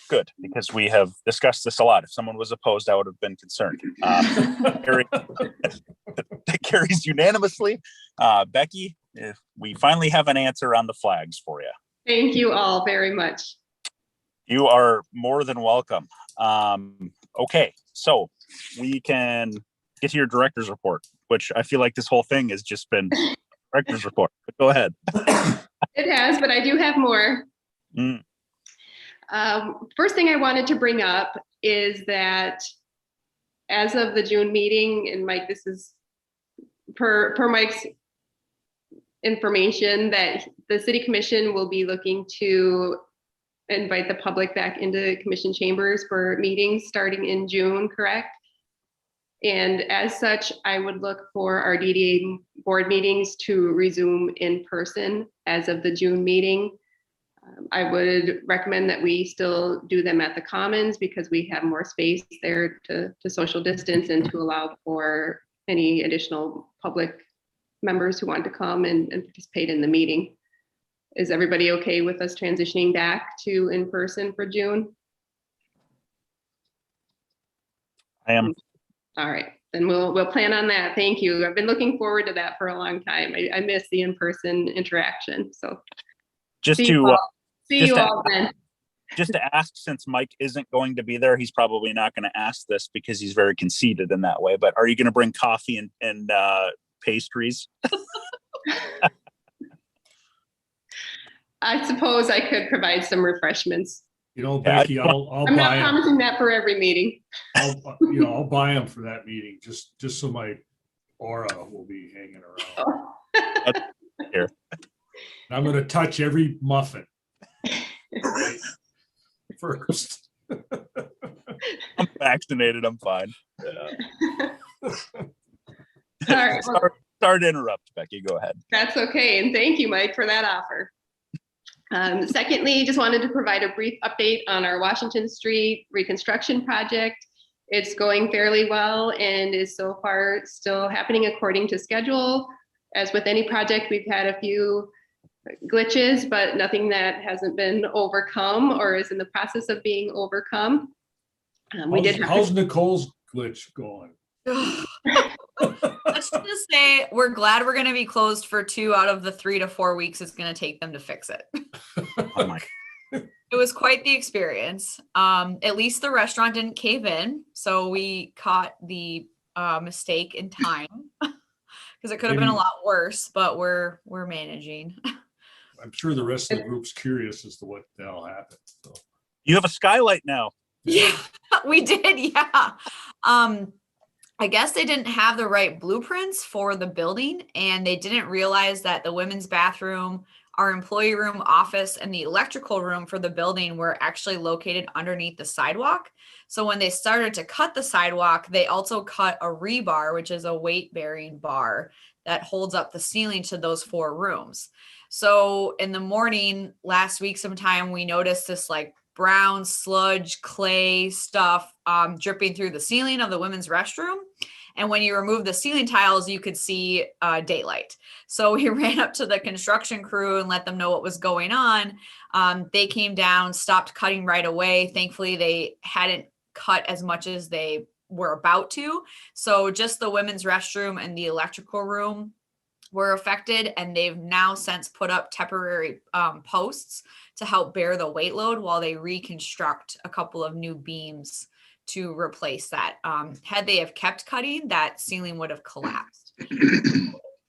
Good, because we have discussed this a lot. If someone was opposed, I would have been concerned. It carries unanimously. Becky, if we finally have an answer on the flags for you.
Thank you all very much.
You are more than welcome. Okay, so we can get to your director's report, which I feel like this whole thing has just been director's report. But go ahead.
It has, but I do have more.
Mm.
First thing I wanted to bring up is that as of the June meeting, and Mike, this is per Mike's information, that the city commission will be looking to invite the public back into commission chambers for meetings starting in June, correct? And as such, I would look for our DDA board meetings to resume in person as of the June meeting. I would recommend that we still do them at the Commons because we have more space there to social distance and to allow for any additional public members who want to come and participate in the meeting. Is everybody okay with us transitioning back to in person for June?
I am.
All right, then we'll plan on that. Thank you. I've been looking forward to that for a long time. I miss the in-person interaction. So
Just
see
to
you all then.
just to ask, since Mike isn't going to be there, he's probably not going to ask this because he's very conceited in that way. But are you going to bring coffee and pastries?
I suppose I could provide some refreshments.
You know, Becky, I'll
I'm not
buy them.
promising that for every meeting.
I'll buy them for that meeting, just so my aura will be hanging around.
Here.
I'm going to touch every muffin first.
I'm vaccinated. I'm fine.
All right, well,
Sorry to interrupt, Becky. Go ahead.
that's okay. And thank you, Mike, for that offer. Secondly, just wanted to provide a brief update on our Washington Street reconstruction project. It's going fairly well and is so far still happening according to schedule. As with any project, we've had a few glitches, but nothing that hasn't been overcome or is in the process of being overcome.
How's Nicole's glitch going?
Let's just say we're glad we're going to be closed for 2 out of the 3 to 4 weeks it's going to take them to fix it.
Oh my.
It was quite the experience. At least the restaurant didn't cave in, so we caught the mistake in time because it could have been a lot worse, but we're managing.
I'm sure the rest of the group's curious as to what the hell happened. So.
You have a skylight now.
Yeah, we did. Yeah. I guess they didn't have the right blueprints for the building, and they didn't realize that the women's bathroom, our employee room, office, and the electrical room for the building were actually located underneath the sidewalk. So when they started to cut the sidewalk, they also cut a rebar, which is a weight-bearing bar that holds up the ceiling to those 4 rooms. So in the morning last week sometime, we noticed this like brown sludge clay stuff dripping through the ceiling of the women's restroom. And when you remove the ceiling tiles, you could see daylight. So we ran up to the construction crew and let them know what was going on. They came down, stopped cutting right away. Thankfully, they hadn't cut as much as they were about to. So just the women's restroom and the electrical room were affected, and they've now since put up temporary posts to help bear the weight load while they reconstruct a couple of new beams to replace that. Had they have kept cutting, that ceiling would have collapsed.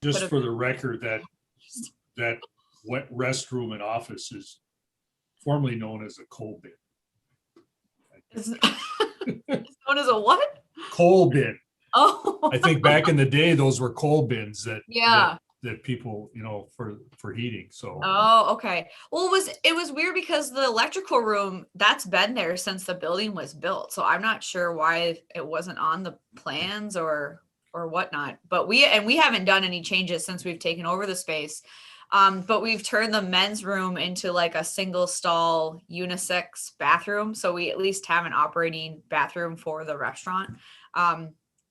Just for the record, that wet restroom and office is formerly known as a coal bin.
It's known as a what?
Coal bin.
Oh,
I think back in the day, those were coal bins that
yeah.
that people, for heating. So.
Oh, okay. Well, it was weird because the electrical room that's been there since the building was built. So I'm not sure why it wasn't on the plans or whatnot. But we haven't done any changes since we've taken over the space. But we've turned the men's room into like a single stall unisex bathroom. So we at least have an operating bathroom for the restaurant,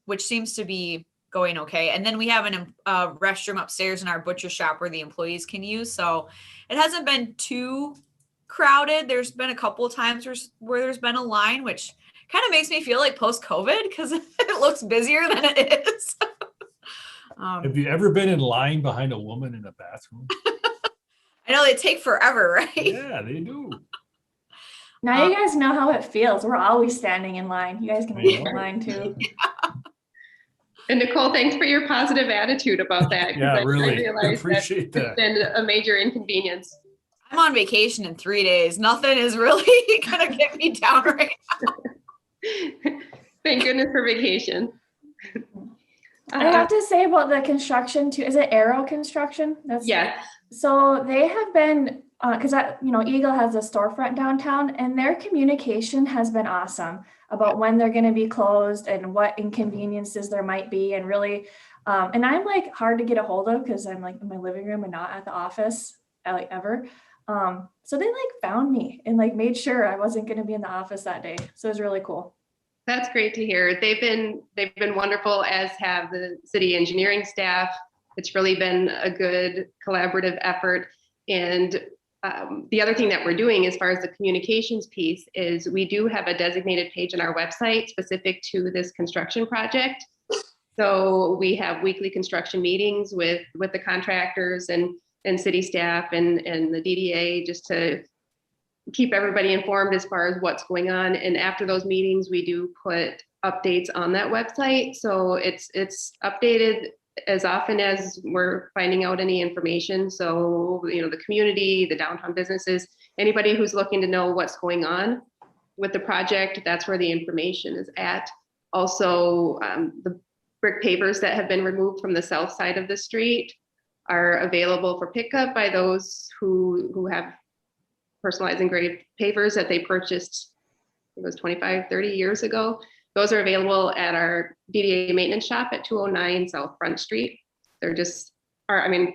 which seems to be going okay. And then we have a restroom upstairs in our butcher shop where the employees can use. So it hasn't been too crowded. There's been a couple of times where there's been a line, which kind of makes me feel like post-COVID because it looks busier than it is.
Have you ever been in line behind a woman in a bathroom?
I know they take forever, right?
Yeah, they do.
Now you guys know how it feels. We're always standing in line. You guys can wait in line too.
Yeah.
And Nicole, thanks for your positive attitude about that.
Yeah,
I
really. I
realize
appreciate that.
it's been a major inconvenience.
I'm on vacation in 3 days. Nothing is really going to get me down right now.
Thank goodness for vacation.
I have to say about the construction too. Is it Aero Construction?
Yes.
So they have been, because Eagle has a storefront downtown, and their communication has been awesome about when they're going to be closed and what inconveniences there might be, and really, and I'm like hard to get a hold of because I'm like in my living room and not at the office like ever. So they like found me and like made sure I wasn't going to be in the office that day. So it was really cool.
That's great to hear. They've been wonderful, as have the city engineering staff. It's really been a good collaborative effort. And the other thing that we're doing as far as the communications piece is we do have a designated page on our website specific to this construction project. So we have weekly construction meetings with the contractors and city staff and the DDA just to keep everybody informed as far as what's going on. And after those meetings, we do put updates on that website. So it's updated as often as we're finding out any information. So, the community, the downtown businesses, anybody who's looking to know what's going on with the project, that's where the information is at. Also, the brick pavers that have been removed from the south side of the street are available for pickup by those who have personalized engraved pavers that they purchased, it was 25, 30 years ago. those are available at our DDA maintenance shop at 209 South Front Street. They're just,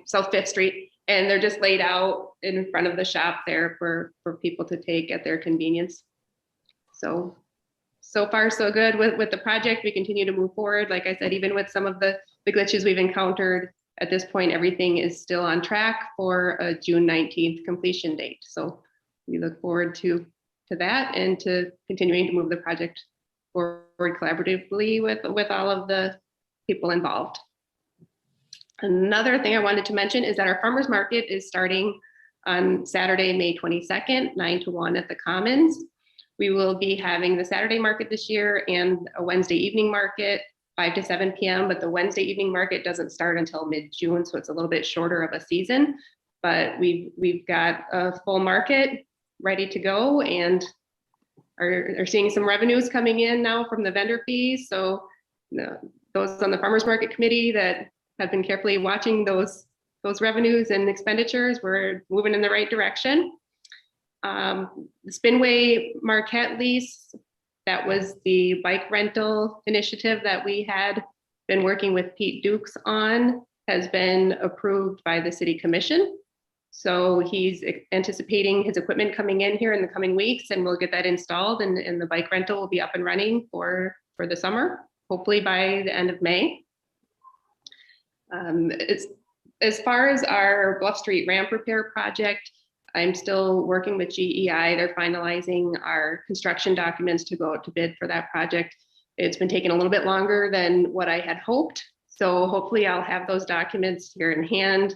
South Fifth Street, and they're just laid out in front of the shop there for people to take at their convenience. So far so good with the project. We continue to move forward. Like I said, even with some of the glitches we've encountered, at this point, everything is still on track for a June 19th completion date. So we look forward to that and to continuing to move the project forward collaboratively with all of the people involved. Another thing I wanted to mention is that our farmers market is starting on Saturday, May 22nd, 9 to 1 at the Commons. We will be having the Saturday market this year and a Wednesday evening market, 5 to 7 p.m. But the Wednesday evening market doesn't start until mid-June, so it's a little bit shorter of a season. But we've got a full market ready to go and are seeing some revenues coming in now from the vendor fees. So those on the farmers market committee that have been carefully watching those revenues and expenditures, we're moving in the right direction. The Spinway Marquette lease, that was the bike rental initiative that we had been working with Pete Dukes on, has been approved by the city commission. So he's anticipating his equipment coming in here in the coming weeks, and we'll get that installed, and the bike rental will be up and running for the summer, hopefully by the end of May. As far as our Bluff Street ramp repair project, I'm still working with GEI. They're finalizing our construction documents to go out to bid for that project. It's been taking a little bit longer than what I had hoped. So hopefully I'll have those documents here in hand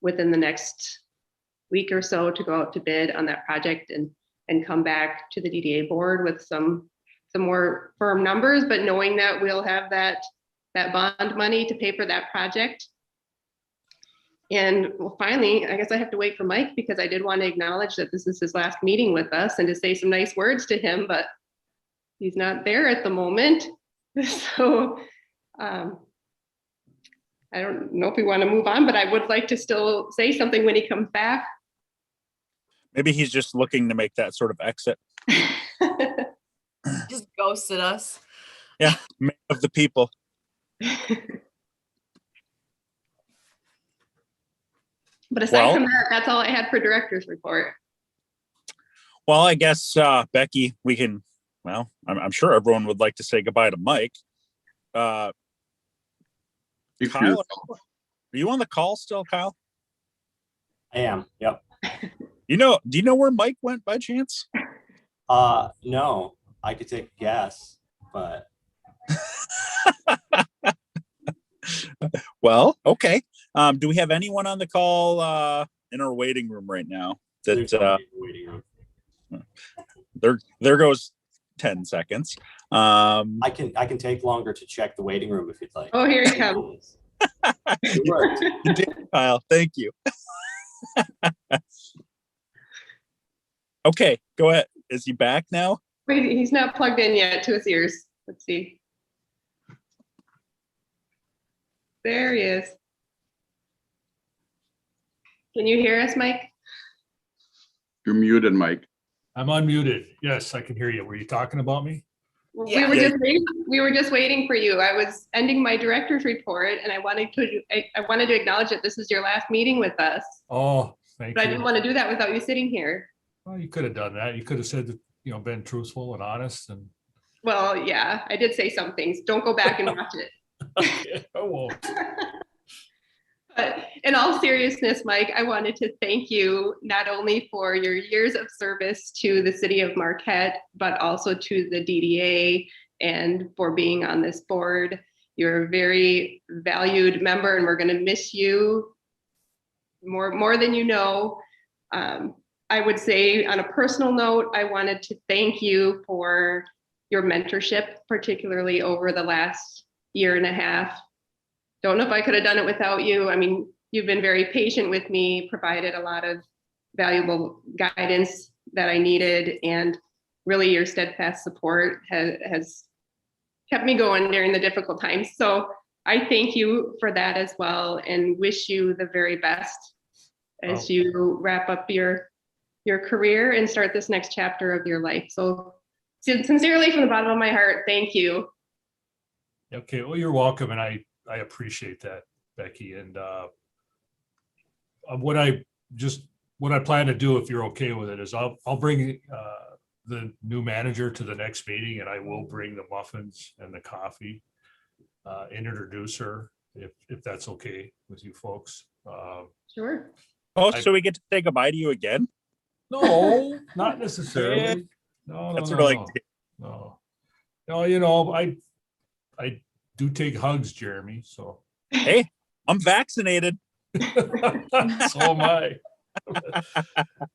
within the next week or so to go out to bid on that project and come back to the DDA board with some more firm numbers, but knowing that we'll have that bond money to pay for that project. And well, finally, I guess I have to wait for Mike, because I did want to acknowledge that this is his last meeting with us and to say some nice words to him, but he's not there at the moment. So I don't know if we want to move on, but I would like to still say something when he comes back.
Maybe he's just looking to make that sort of exit.
Just ghosted us.
Yeah, man of the people.
But aside from that, that's all I had for director's report.
Well, I guess, Becky, we can, well, I'm sure everyone would like to say goodbye to Mike. Kyle, are you on the call still, Kyle?
I am, yep.
Do you know where Mike went by chance?
No, I could take a guess, but.
Well, okay. Do we have anyone on the call in our waiting room right now?
Waiting room.
There goes 10 seconds.
I can take longer to check the waiting room if you'd like.
Oh, here he comes.
It worked.
You did, Kyle. Thank you. Okay, go ahead. Is he back now?
Wait, he's not plugged in yet to his ears. Let's see. There he is. Can you hear us, Mike?
You're muted, Mike.
I'm unmuted. Yes, I can hear you. Were you talking about me?
Yeah.
We were just waiting for you. I was ending my director's report, and I wanted to acknowledge that this is your last meeting with us.
Oh, thank
But I
you.
didn't want to do that without you sitting here.
Well, you could have done that. You could have said, been truthful and honest and.
Well, yeah, I did say some things. Don't go back and watch it.
I won't.
But in all seriousness, Mike, I wanted to thank you not only for your years of service to the city of Marquette, but also to the DDA and for being on this board. You're a very valued member, and we're going to miss you more than you know. I would say on a personal note, I wanted to thank you for your mentorship, particularly over the last year and a half. Don't know if I could have done it without you. I mean, you've been very patient with me, provided a lot of valuable guidance that I needed, and really your steadfast support has kept me going during the difficult times. So I thank you for that as well, and wish you the very best as you wrap up your career and start this next chapter of your life. So sincerely from the bottom of my heart, thank you.
Okay, well, you're welcome, and I appreciate that, Becky. And what I plan to do, if you're okay with it, is I'll bring the new manager to the next meeting, and I will bring the muffins and the coffee and introduce her, if that's okay with you folks.
Sure.
Oh,
I-
so we get to say goodbye to you again?
No, not necessarily. No,
That's sort of like,
no. No, you know, I do take hugs, Jeremy, so.
hey, I'm vaccinated.
So am I.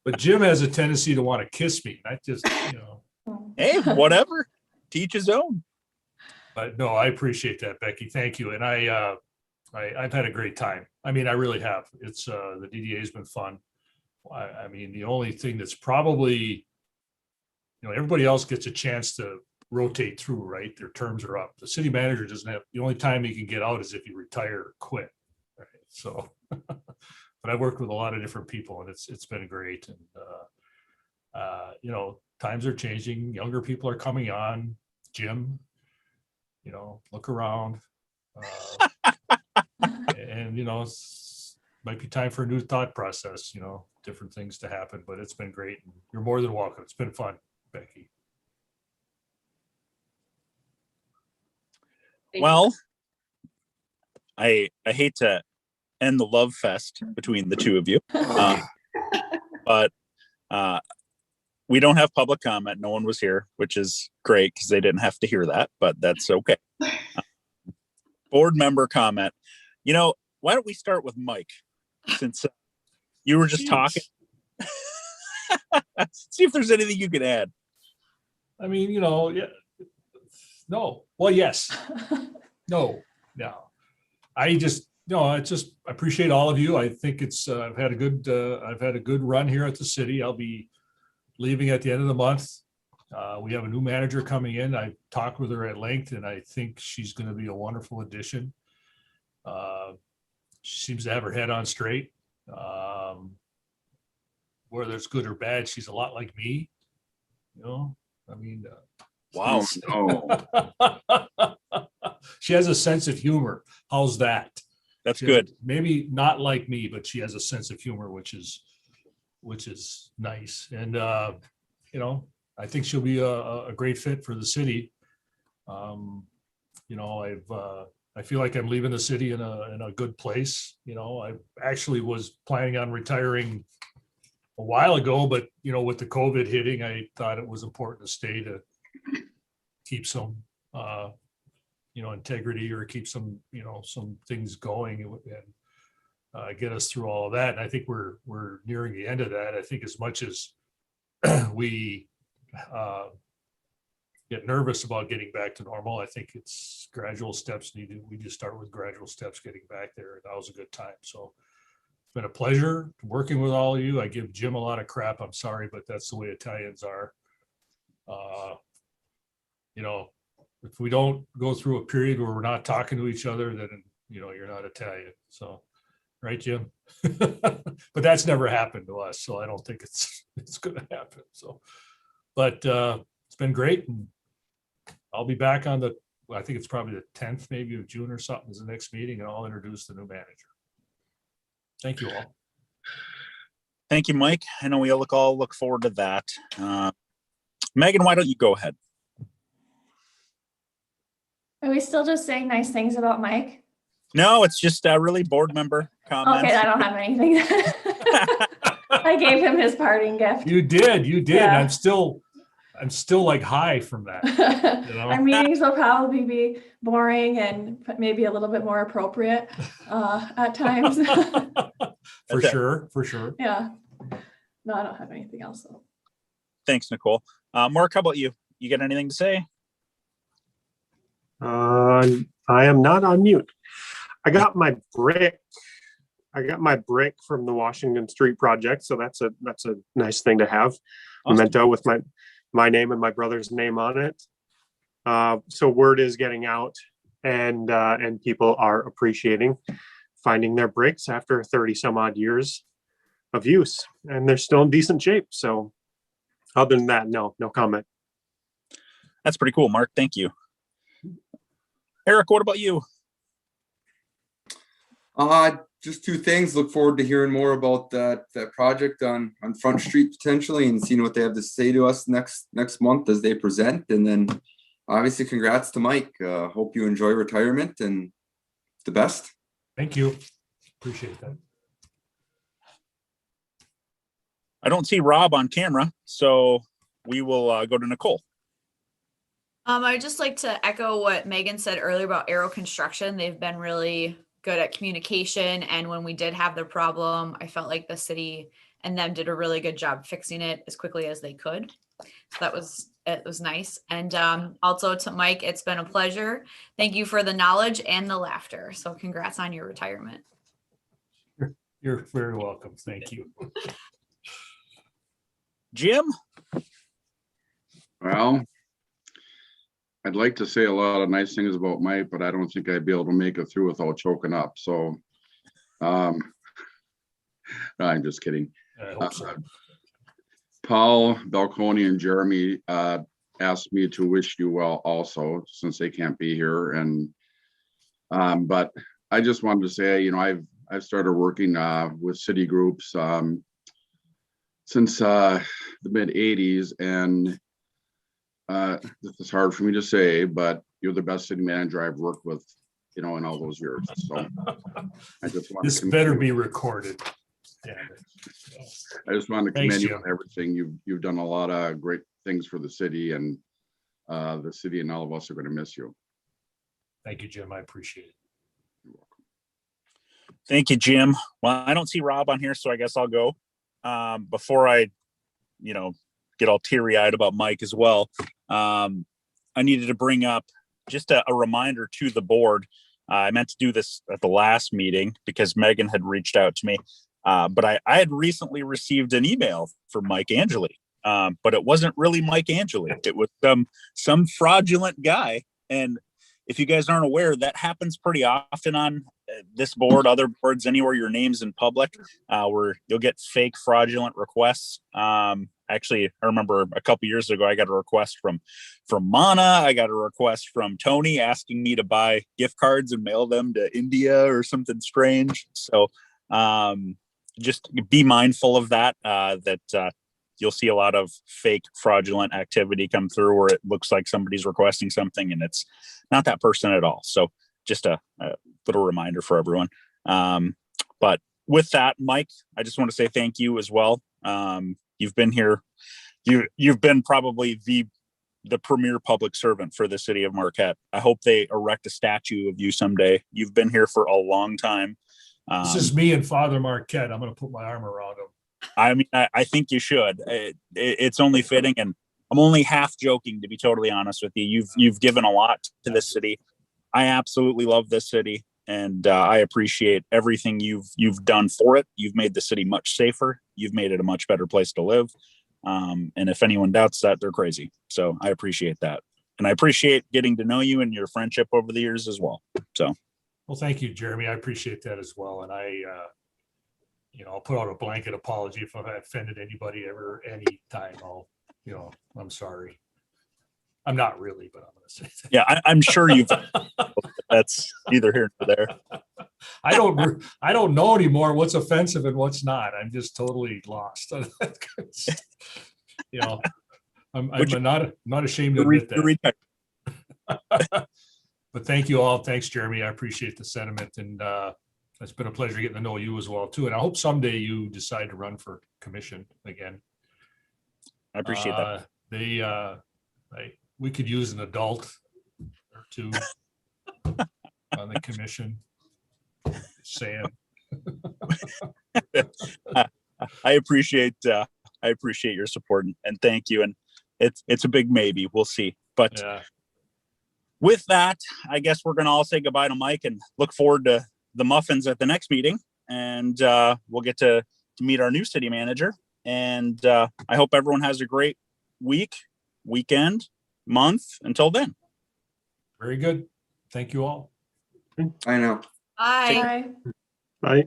But Jim has a tendency to want to kiss me. I just,
Hey, whatever. Teach his own.
but no, I appreciate that, Becky. Thank you. And I've had a great time. I mean, I really have. It's the DDA has been fun. I mean, the only thing that's probably, everybody else gets a chance to rotate through, right? Their terms are up. The city manager doesn't have, the only time he can get out is if you retire or quit. Right. So, but I've worked with a lot of different people, and it's been great. And times are changing. Younger people are coming on. Jim, look around. And might be time for a new thought process, different things to happen, but it's been great. You're more than welcome. It's been fun, Becky.
Thank you.
Well, I hate to end the love fest between the two of you, but we don't have public comment. No one was here, which is great because they didn't have to hear that, but that's okay. Board member comment. Why don't we start with Mike, since you were just talking? See if there's anything you could add.
I mean, yeah. No. Well, yes. No. I appreciate all of you. I think I've had a good run here at the city. I'll be leaving at the end of the month. We have a new manager coming in. I talked with her at length, and I think she's going to be a wonderful addition. She seems to have her head on straight. Whether it's good or bad, she's a lot like me. I mean,
Wow.
No.
she has a sense of humor. How's that?
That's good.
Maybe not like me, but she has a sense of humor, which is nice. And I think she'll be a great fit for the city. I feel like I'm leaving the city in a good place. I actually was planning on retiring a while ago, but with the COVID hitting, I thought it was important to stay to keep some integrity, or keep some some things going, and get us through all of that. And I think we're nearing the end of that. I think as much as we get nervous about getting back to normal, I think it's gradual steps needed. We just start with gradual steps getting back there, and that was a good time. So it's been a pleasure working with all of you. I give Jim a lot of crap. I'm sorry, but that's the way Italians are. If we don't go through a period where we're not talking to each other, then you're not Italian. So, right, Jim? But that's never happened to us, so I don't think it's going to happen. So, but it's been great, and I'll be back on I think it's probably the 10th maybe of June or something is the next meeting, and I'll introduce the new manager. Thank you all.
Thank you, Mike. I know we all look forward to that. Megan, why don't you go ahead?
Are we still just saying nice things about Mike?
No, it's just really board member comments.
Okay, I don't have anything. I gave him his parting gift.
You did.
Yeah.
I'm still like high from that.
Our meetings will probably be boring and maybe a little bit more appropriate at times.
For sure.
Yeah. No, I don't have anything else. Though.
Thanks, Nicole. Mark, how about you? You got anything to say?
I am not on mute. I got my brick from the Washington Street project, so that's a nice thing to have.
Awesome.
Memento with my name and my brother's name on it. So word is getting out, and people are appreciating finding their bricks after 30 some odd years of use, and they're still in decent shape. So other than that, no comment.
That's pretty cool, Mark. Thank you. Eric, what about you?
Just two things. Look forward to hearing more about that project on Front Street potentially, and seeing what they have to say to us next month as they present. And then obviously congrats to Mike. Hope you enjoy retirement and the best.
Thank you. Appreciate that.
I don't see Rob on camera, so we will go to Nicole.
I'd just like to echo what Megan said earlier about Aero Construction. They've been really good at communication. And when we did have the problem, I felt like the city and them did a really good job fixing it as quickly as they could. So it was nice. And also to Mike, it's been a pleasure. Thank you for the knowledge and the laughter. So congrats on your retirement.
You're very welcome. Thank you.
Jim?
Well, I'd like to say a lot of nice things about Mike, but I don't think I'd be able to make it through without choking up. So, no, I'm just kidding.
I hope so.
Paul, Balcony, and Jeremy asked me to wish you well also, since they can't be here. And but I just wanted to say, you know, I've started working with city groups since the mid '80s, and this is hard for me to say, but you're the best city manager I've worked with, you know, in all those years. So I just want
This better be recorded. Yeah.
I just wanted to
Thanks,
commend you
Jim.
on everything. You've done a lot of great things for the city, and the city and all of us are going to miss you.
Thank you, Jim. I appreciate it.
Thank you, Jim. Well, I don't see Rob on here, so I guess I'll go. Before I, get all teary-eyed about Mike as well, I needed to bring up just a reminder to the board. I meant to do this at the last meeting because Megan had reached out to me, but I had recently received an email from Mike Angeli, but it wasn't really Mike Angeli. It was some fraudulent guy. And if you guys aren't aware, that happens pretty often on this board, other boards, anywhere your name's in public, where you'll get fake fraudulent requests. Actually, I remember a couple years ago, I got a request from Mana. I got a request from Tony asking me to buy gift cards and mail them to India or something strange. So just be mindful of that, you'll see a lot of fake fraudulent activity come through where it looks like somebody's requesting something and it's not that person at all. So just a little reminder for everyone. But with that, Mike, I just want to say thank you as well. You've been here. You've been probably the premier public servant for the city of Marquette. I hope they erect a statue of you someday. You've been here for a long time.
This is me and Father Marquette. I'm going to put my arm around him.
I mean, I think you should. It's only fitting, and I'm only half joking, to be totally honest with you. You've given a lot to this city. I absolutely love this city, and I appreciate everything you've done for it. You've made the city much safer. You've made it a much better place to live. And if anyone doubts that, they're crazy. So I appreciate that, and I appreciate getting to know you and your friendship over the years as well. So,
well, thank you, Jeremy. I appreciate that as well, and I'll put out a blanket apology if I've offended anybody ever, anytime. I'm sorry. I'm not really, but I'm going to say that.
Yeah, I'm sure you've. That's neither here nor there.
I don't know anymore what's offensive and what's not. I'm just totally lost. I'm not ashamed to admit that. But thank you all. Thanks, Jeremy. I appreciate the sentiment, and it's been a pleasure getting to know you as well too. And I hope someday you decide to run for commission again.
I appreciate that.
We could use an adult or two on the commission. Just saying.
I appreciate your support and thank you. And it's a big maybe. We'll see. But
yeah.
With that, I guess we're gonna all say goodbye to Mike and look forward to the muffins at the next meeting. And we'll get to meet our new city manager. And I hope everyone has a great weekend, month until then.
Very good. Thank you all.
I know.
Bye.
Bye.